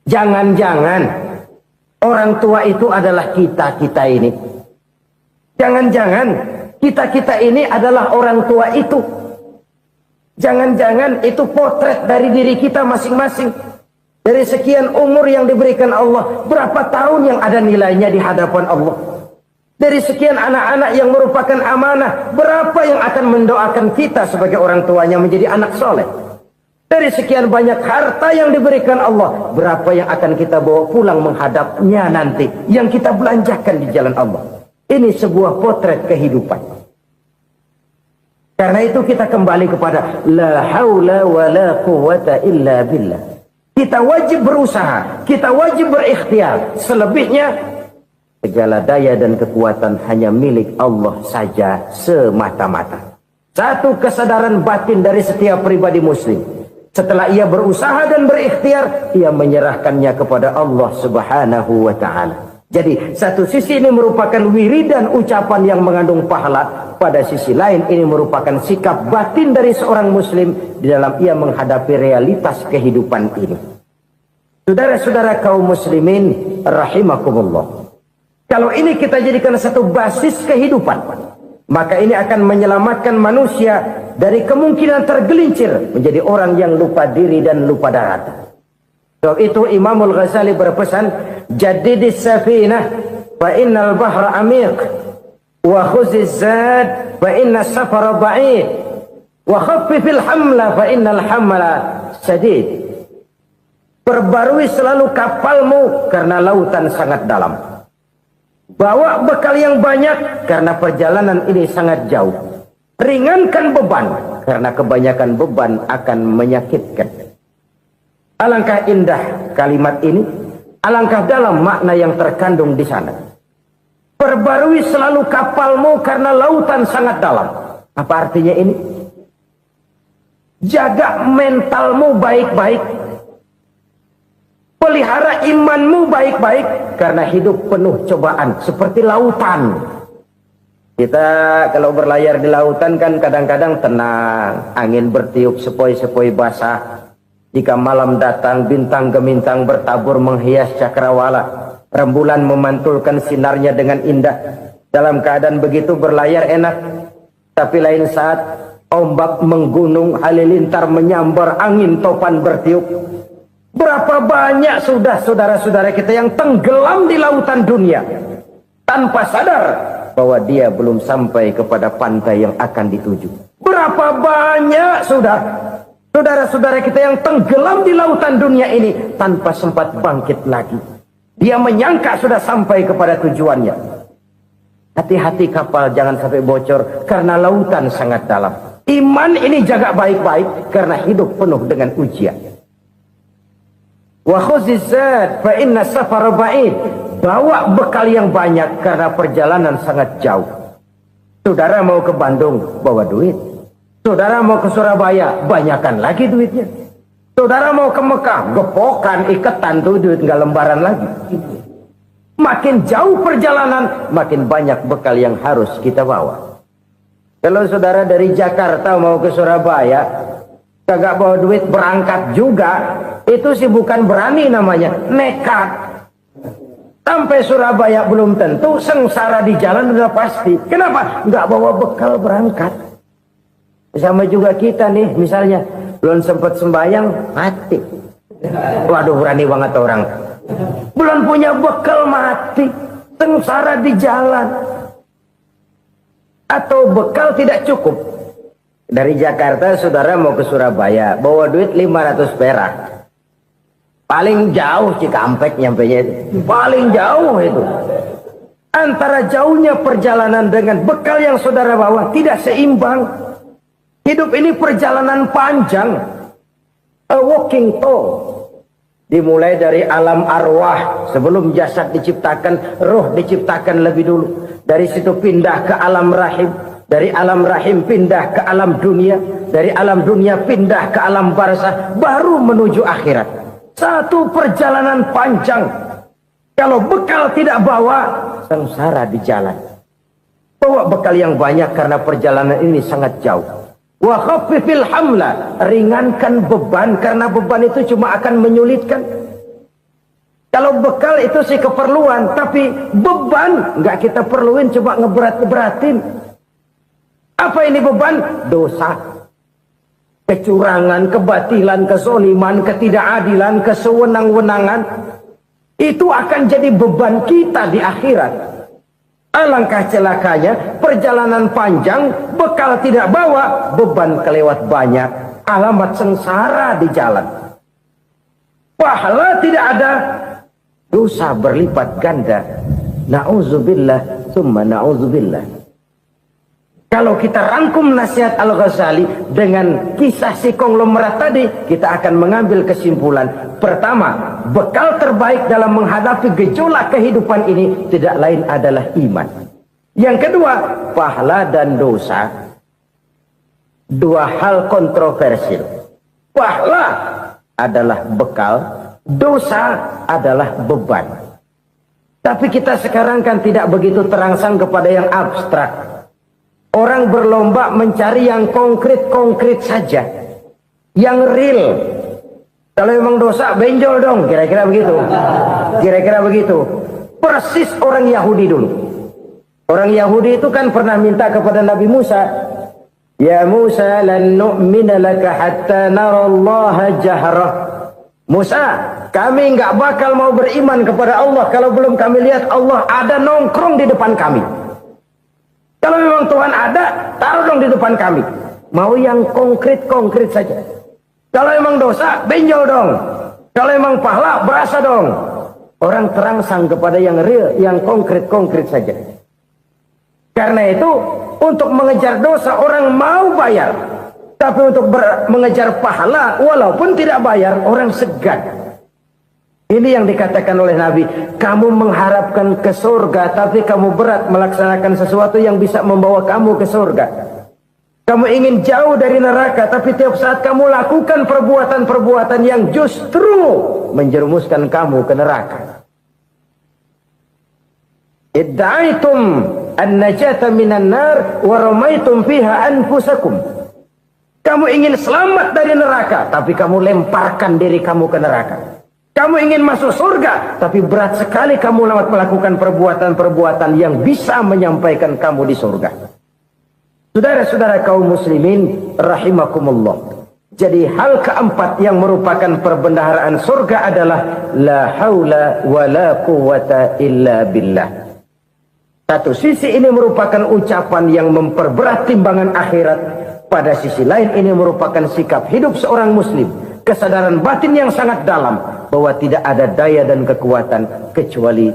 jangan-jangan orang tua itu adalah kita-kita ini. Jangan-jangan kita-kita ini adalah orang tua itu. Jangan-jangan itu potret dari diri kita masing-masing. Dari sekian umur yang diberikan Allah, berapa tahun yang ada nilainya di hadapan Allah. Dari sekian anak-anak yang merupakan amanah, berapa yang akan mendoakan kita sebagai orang tuanya menjadi anak soleh. Dari sekian banyak harta yang diberikan Allah, berapa yang akan kita bawa pulang menghadapnya nanti, yang kita belanjakan di jalan Allah. Ini sebuah potret kehidupan. Karena itu kita kembali kepada la haula wa la quwwata illa billah. Kita wajib berusaha, kita wajib berikhtiar. Selebihnya segala daya dan kekuatan hanya milik Allah saja semata-mata. Satu kesadaran batin dari setiap pribadi muslim. Setelah ia berusaha dan berikhtiar, ia menyerahkannya kepada Allah Subhanahu wa ta'ala. Jadi satu sisi ini merupakan wiridan ucapan yang mengandung pahala. Pada sisi lain ini merupakan sikap batin dari seorang muslim di dalam ia menghadapi realitas kehidupan ini. Saudara-saudara kaum muslimin rahimakumullah. Kalau ini kita jadikan satu basis kehidupan, maka ini akan menyelamatkan manusia dari kemungkinan tergelincir menjadi orang yang lupa diri dan lupa darat. Sebab itu Imamul Ghazali berpesan, jadidis safinah fa innal bahra amiq wa khuziz zad fa inna safara ba'id wa khaffifil hamla fa innal hamla sadid. Perbarui selalu kapalmu karena lautan sangat dalam. Bawa bekal yang banyak karena perjalanan ini sangat jauh. Ringankan beban karena kebanyakan beban akan menyakitkan. Alangkah indah kalimat ini, alangkah dalam makna yang terkandung di sana. Perbarui selalu kapalmu karena lautan sangat dalam. Apa artinya ini? Jaga mentalmu baik-baik. Pelihara imanmu baik-baik karena hidup penuh cobaan seperti lautan. Kita kalau berlayar di lautan kan kadang-kadang tenang, angin bertiup sepoi-sepoi basah. Jika malam datang bintang gemintang bertabur menghias cakrawala, rembulan memantulkan sinarnya dengan indah. Dalam keadaan begitu berlayar enak, tapi lain saat ombak menggunung, halilintar menyambar, angin topan bertiup. Berapa banyak sudah saudara-saudara kita yang tenggelam di lautan dunia tanpa sadar bahwa dia belum sampai kepada pantai yang akan dituju. Berapa banyak sudah saudara-saudara kita yang tenggelam di lautan dunia ini tanpa sempat bangkit lagi. Dia menyangka sudah sampai kepada tujuannya. Hati-hati kapal jangan sampai bocor karena lautan sangat dalam. Iman ini jaga baik-baik karena hidup penuh dengan ujian. Wa khuziz zad fa inna safara ba'id. Bawa bekal yang banyak karena perjalanan sangat jauh. Saudara mau ke Bandung, bawa duit. Saudara mau ke Surabaya, banyakan lagi duitnya. Saudara mau ke Mekah, gepokan, iketan tuh duit nggak lembaran lagi. Makin jauh perjalanan, makin banyak bekal yang harus kita bawa. Kalau saudara dari Jakarta mau ke Surabaya, kagak bawa duit berangkat juga, itu sih bukan berani namanya, nekat. Sampai Surabaya belum tentu, sengsara di jalan udah pasti. Kenapa? Nggak bawa bekal berangkat. Sama juga kita nih, misalnya belum sempat sembahyang, mati. Waduh, berani banget orang. Belum punya bekal, mati. Sengsara di jalan. Atau bekal tidak cukup. Dari Jakarta saudara mau ke Surabaya, bawa duit 500 perak. Paling jauh Cikampek nyampenya itu. Paling jauh itu. Antara jauhnya perjalanan dengan bekal yang saudara bawa tidak seimbang. Hidup ini perjalanan panjang. A walking tour. Dimulai dari alam arwah. Sebelum jasad diciptakan, roh diciptakan lebih dulu. Dari situ pindah ke alam rahim. Dari alam rahim pindah ke alam dunia. Dari alam dunia pindah ke alam barzah. Baru menuju akhirat. Satu perjalanan panjang. Kalau bekal tidak bawa, sengsara di jalan. Bawa bekal yang banyak karena perjalanan ini sangat jauh. Wa khaffifil hamla, ringankan beban karena beban itu cuma akan menyulitkan. Kalau bekal itu sih keperluan, tapi beban nggak kita perluin, cuma ngeberat-beratin. Apa ini beban? Dosa. Kecurangan, kebatilan, kezoliman, ketidakadilan, kesewenang-wenangan. Itu akan jadi beban kita di akhirat. Alangkah celakanya, perjalanan panjang, bekal tidak bawa, beban kelewat banyak, alamat sengsara di jalan. Pahala tidak ada, dosa berlipat ganda. Na'udzubillah, summa na'udzubillah. Kalau kita rangkum nasihat Al-Ghazali dengan kisah si konglomerat tadi, kita akan mengambil kesimpulan. Pertama, bekal terbaik dalam menghadapi gejolak kehidupan ini tidak lain adalah iman. Yang kedua, pahala dan dosa. Dua hal kontroversial. Pahala adalah bekal, dosa adalah beban. Tapi kita sekarang kan tidak begitu terangsang kepada yang abstrak. Orang berlomba mencari yang konkret-konkret saja. Yang real. Kalau memang dosa, benjol dong. Kira-kira begitu. Kira-kira begitu. Persis orang Yahudi dulu. Orang Yahudi itu kan pernah minta kepada Nabi Musa. Ya Musa, lan nu'mina laka hatta narallaha jahrah. Musa, kami nggak bakal mau beriman kepada Allah kalau belum kami lihat Allah ada nongkrong di depan kami. Kalau memang Tuhan ada, taruh dong di depan kami. Mau yang konkret-konkret saja. Kalau memang dosa, benjol dong. Kalau memang pahala, berasa dong. Orang terangsang kepada yang real, yang konkret-konkret saja. Karena itu, untuk mengejar dosa orang mau bayar. Tapi untuk mengejar pahala, walaupun tidak bayar, orang segan. Ini yang dikatakan oleh Nabi, kamu mengharapkan ke surga, tapi kamu berat melaksanakan sesuatu yang bisa membawa kamu ke surga. Kamu ingin jauh dari neraka, tapi tiap saat kamu lakukan perbuatan-perbuatan yang justru menjerumuskan kamu ke neraka. Idda'aitum an-najata minan nar wa ramaitum fiha anfusakum. Kamu ingin selamat dari neraka, tapi kamu lemparkan diri kamu ke neraka. Kamu ingin masuk surga, tapi berat sekali kamu melakukan perbuatan-perbuatan yang bisa menyampaikan kamu di surga. Saudara-saudara kaum muslimin rahimakumullah. Jadi hal keempat yang merupakan perbendaharaan surga adalah la haula wa la quwwata illa billah. Satu sisi ini merupakan ucapan yang memperberat timbangan akhirat. Pada sisi lain ini merupakan sikap hidup seorang muslim. Kesadaran batin yang sangat dalam bahwa tidak ada daya dan kekuatan kecuali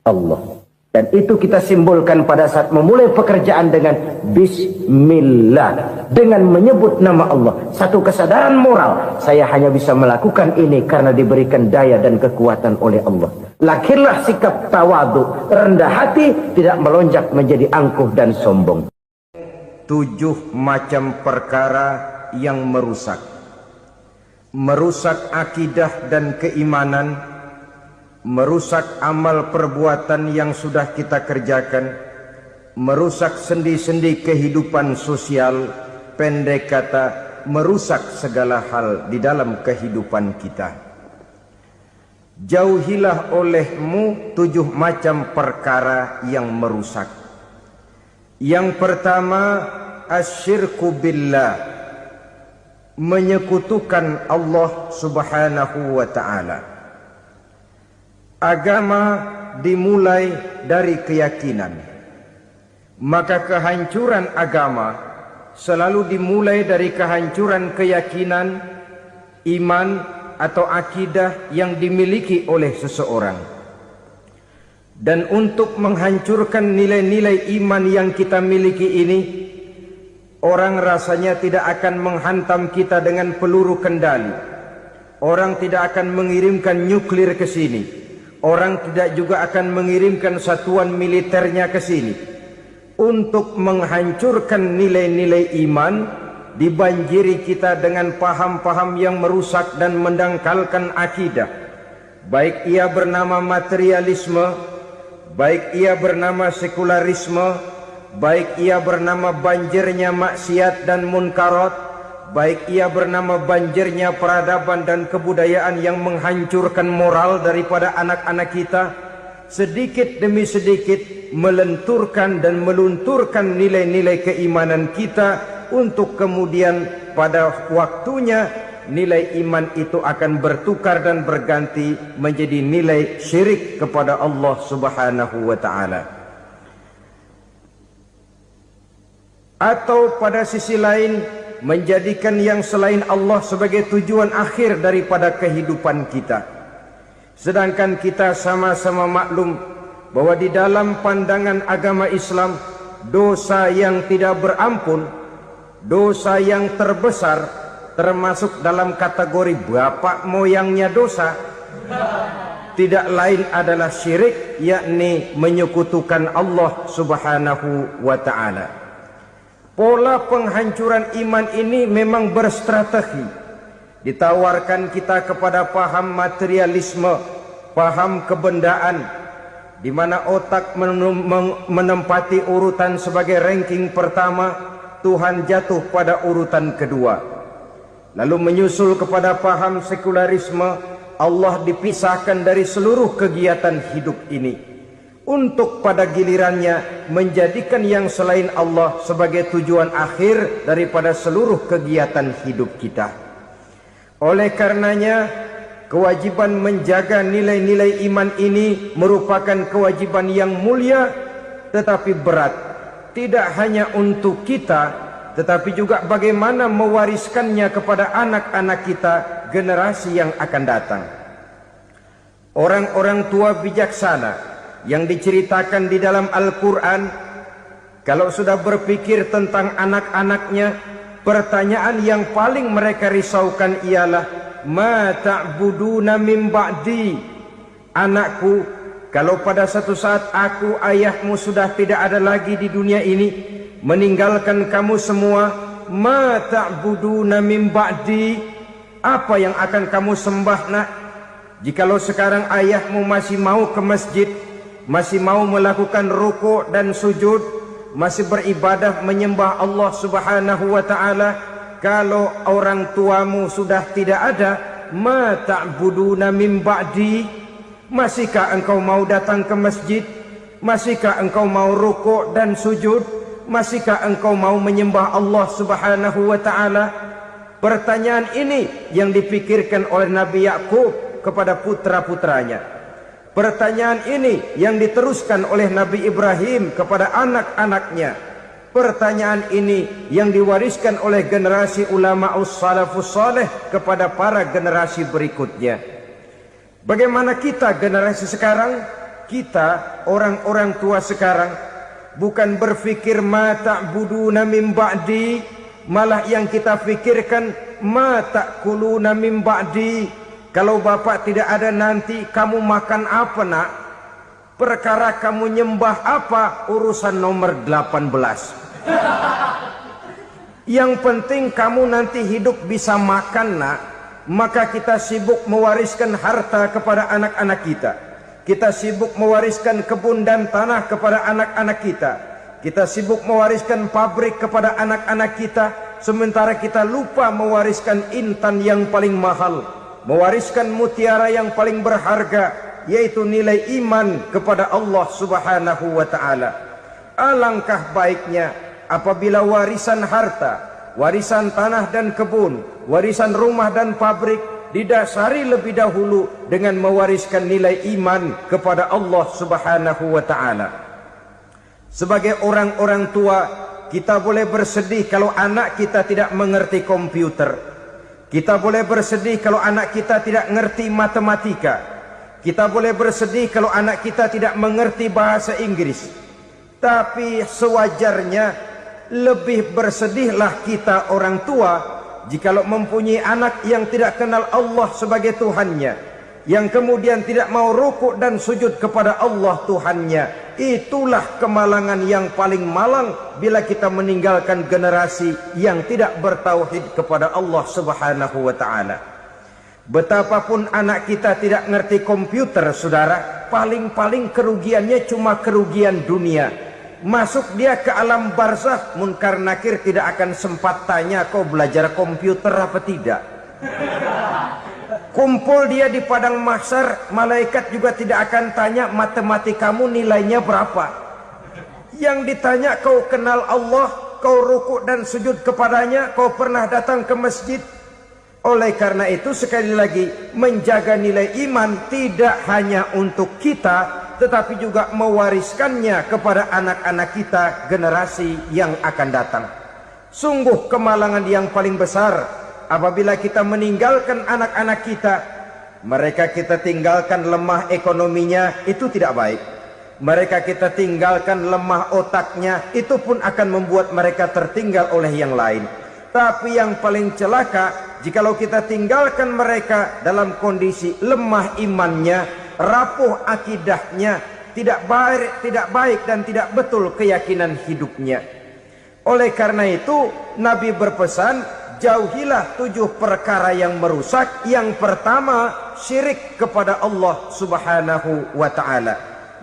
Allah. Dan itu kita simbolkan pada saat memulai pekerjaan dengan Bismillah. Dengan menyebut nama Allah. Satu kesadaran moral. Saya hanya bisa melakukan ini karena diberikan daya dan kekuatan oleh Allah. Lahirlah sikap tawadu, rendah hati, tidak melonjak menjadi angkuh dan sombong. 7 macam perkara yang merusak. Merusak akidah dan keimanan, merusak amal perbuatan yang sudah kita kerjakan, merusak sendi-sendi kehidupan sosial, pendek kata, merusak segala hal di dalam kehidupan kita. Jauhilah olehmu 7 macam perkara yang merusak. Yang pertama, asyirku billah, menyekutukan Allah subhanahu wa ta'ala. Agama dimulai dari keyakinan, maka kehancuran agama selalu dimulai dari kehancuran keyakinan, iman atau akidah yang dimiliki oleh seseorang. Dan untuk menghancurkan nilai-nilai iman yang kita miliki ini, orang rasanya tidak akan menghantam kita dengan peluru kendali. Orang tidak akan mengirimkan nuklir ke sini. Orang tidak juga akan mengirimkan satuan militernya ke sini. Untuk menghancurkan nilai-nilai iman, dibanjiri kita dengan paham-paham yang merusak dan mendangkalkan akidah. Baik ia bernama materialisme, baik ia bernama sekularisme, baik ia bernama banjirnya maksiat dan munkarat, baik ia bernama banjirnya peradaban dan kebudayaan yang menghancurkan moral daripada anak-anak kita, sedikit demi sedikit melenturkan dan melunturkan nilai-nilai keimanan kita, untuk kemudian pada waktunya nilai iman itu akan bertukar dan berganti menjadi nilai syirik kepada Allah subhanahu wa ta'ala. Atau pada sisi lain, menjadikan yang selain Allah sebagai tujuan akhir daripada kehidupan kita. Sedangkan kita sama-sama maklum bahwa di dalam pandangan agama Islam, dosa yang tidak berampun, dosa yang terbesar, termasuk dalam kategori bapak moyangnya dosa, tidak lain adalah syirik, yakni menyekutukan Allah subhanahu wa ta'ala. Pola penghancuran iman ini memang berstrategi. Ditawarkan kita kepada paham materialisme, paham kebendaan, di mana otak menempati urutan sebagai ranking pertama, Tuhan jatuh pada urutan kedua. Lalu menyusul kepada paham sekularisme, Allah dipisahkan dari seluruh kegiatan hidup ini, untuk pada gilirannya menjadikan yang selain Allah sebagai tujuan akhir daripada seluruh kegiatan hidup kita. Oleh karenanya, kewajiban menjaga nilai-nilai iman ini merupakan kewajiban yang mulia tetapi berat, tidak hanya untuk kita, tetapi juga bagaimana mewariskannya kepada anak-anak kita, generasi yang akan datang. Orang-orang tua bijaksana yang diceritakan di dalam Al-Quran, kalau sudah berpikir tentang anak-anaknya, pertanyaan yang paling mereka risaukan ialah, ma ta'buduna min ba'di. Anakku, kalau pada satu saat aku, ayahmu sudah tidak ada lagi di dunia ini, meninggalkan kamu semua, ma ta'buduna min ba'di, apa yang akan kamu sembah nak? Jikalau sekarang ayahmu masih mau ke masjid, masih mau melakukan rukuk dan sujud, masih beribadah menyembah Allah Subhanahu wa ta'ala, kalau orang tuamu sudah tidak ada, ma ta'buduna min ba'di, masihkah engkau mau datang ke masjid? Masihkah engkau mau rukuk dan sujud? Masihkah engkau mau menyembah Allah Subhanahu wa ta'ala? Pertanyaan ini yang dipikirkan oleh Nabi Yakub kepada putra-putranya. Pertanyaan ini yang diteruskan oleh Nabi Ibrahim kepada anak-anaknya. Pertanyaan ini yang diwariskan oleh generasi ulama'us salafus saleh kepada para generasi berikutnya. Bagaimana kita generasi sekarang? Kita orang-orang tua sekarang bukan berfikir ma ta'buduna min ba'di, malah yang kita fikirkan ma ta'kuluna min ba'di. Kalau bapak tidak ada nanti kamu makan apa nak? Perkara kamu nyembah apa, urusan nomor 18. Yang penting kamu nanti hidup bisa makan nak. Maka kita sibuk mewariskan harta kepada anak-anak kita. Kita sibuk mewariskan kebun dan tanah kepada anak-anak kita. Kita sibuk mewariskan pabrik kepada anak-anak kita, sementara kita lupa mewariskan intan yang paling mahal, mewariskan mutiara yang paling berharga, yaitu nilai iman kepada Allah Subhanahu wa ta'ala. Alangkah baiknya apabila warisan harta, warisan tanah dan kebun, warisan rumah dan pabrik didasari lebih dahulu dengan mewariskan nilai iman kepada Allah Subhanahu wa ta'ala. Sebagai orang-orang tua, kita boleh bersedih kalau anak kita tidak mengerti komputer. Kita boleh bersedih kalau anak kita tidak mengerti matematika. Kita boleh bersedih kalau anak kita tidak mengerti bahasa Inggris. Tapi sewajarnya lebih bersedihlah kita orang tua jikalau mempunyai anak yang tidak kenal Allah sebagai Tuhannya, yang kemudian tidak mau rukuk dan sujud kepada Allah Tuhannya. Itulah kemalangan yang paling malang bila kita meninggalkan generasi yang tidak bertauhid kepada Allah Subhanahu wa ta'ala. Betapapun anak kita tidak ngerti komputer, saudara, paling-paling kerugiannya cuma kerugian dunia. Masuk dia ke alam barzakh, munkar nakir tidak akan sempat tanya kau belajar komputer apa tidak. Kumpul dia di padang mahsyar, malaikat juga tidak akan tanya matematikamu nilainya berapa. Yang ditanya kau kenal Allah, kau rukuk dan sujud kepadanya, kau pernah datang ke masjid. Oleh karena itu sekali lagi, menjaga nilai iman tidak hanya untuk kita, tetapi juga mewariskannya kepada anak-anak kita, generasi yang akan datang. Sungguh kemalangan yang paling besar apabila kita meninggalkan anak-anak kita. Mereka kita tinggalkan lemah ekonominya, itu tidak baik. Mereka kita tinggalkan lemah otaknya, itu pun akan membuat mereka tertinggal oleh yang lain. Tapi yang paling celaka, jikalau kita tinggalkan mereka dalam kondisi lemah imannya, rapuh akidahnya, tidak baik dan tidak betul keyakinan hidupnya. Oleh karena itu Nabi berpesan, jauhilah 7 perkara yang merusak. Yang pertama, syirik kepada Allah Subhanahu wa ta'ala.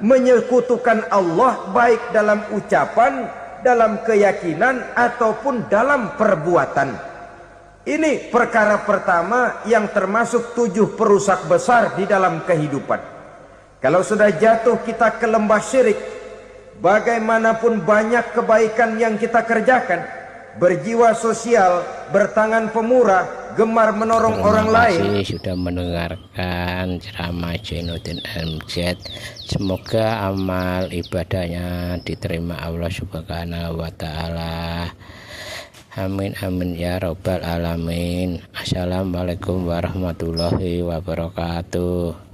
Menyekutukan Allah baik dalam ucapan, dalam keyakinan, ataupun dalam perbuatan. Ini perkara pertama yang termasuk 7 perusak besar di dalam kehidupan. Kalau sudah jatuh kita ke lembah syirik, bagaimanapun banyak kebaikan yang kita kerjakan, berjiwa sosial, bertangan pemurah, gemar menorong orang lain.
Terima kasih sudah mendengarkan ceramah Jainuddin MZ. Semoga amal ibadahnya diterima Allah Subhanahu wa Ta'ala. Amin amin ya robbal alamin. Assalamualaikum warahmatullahi wabarakatuh.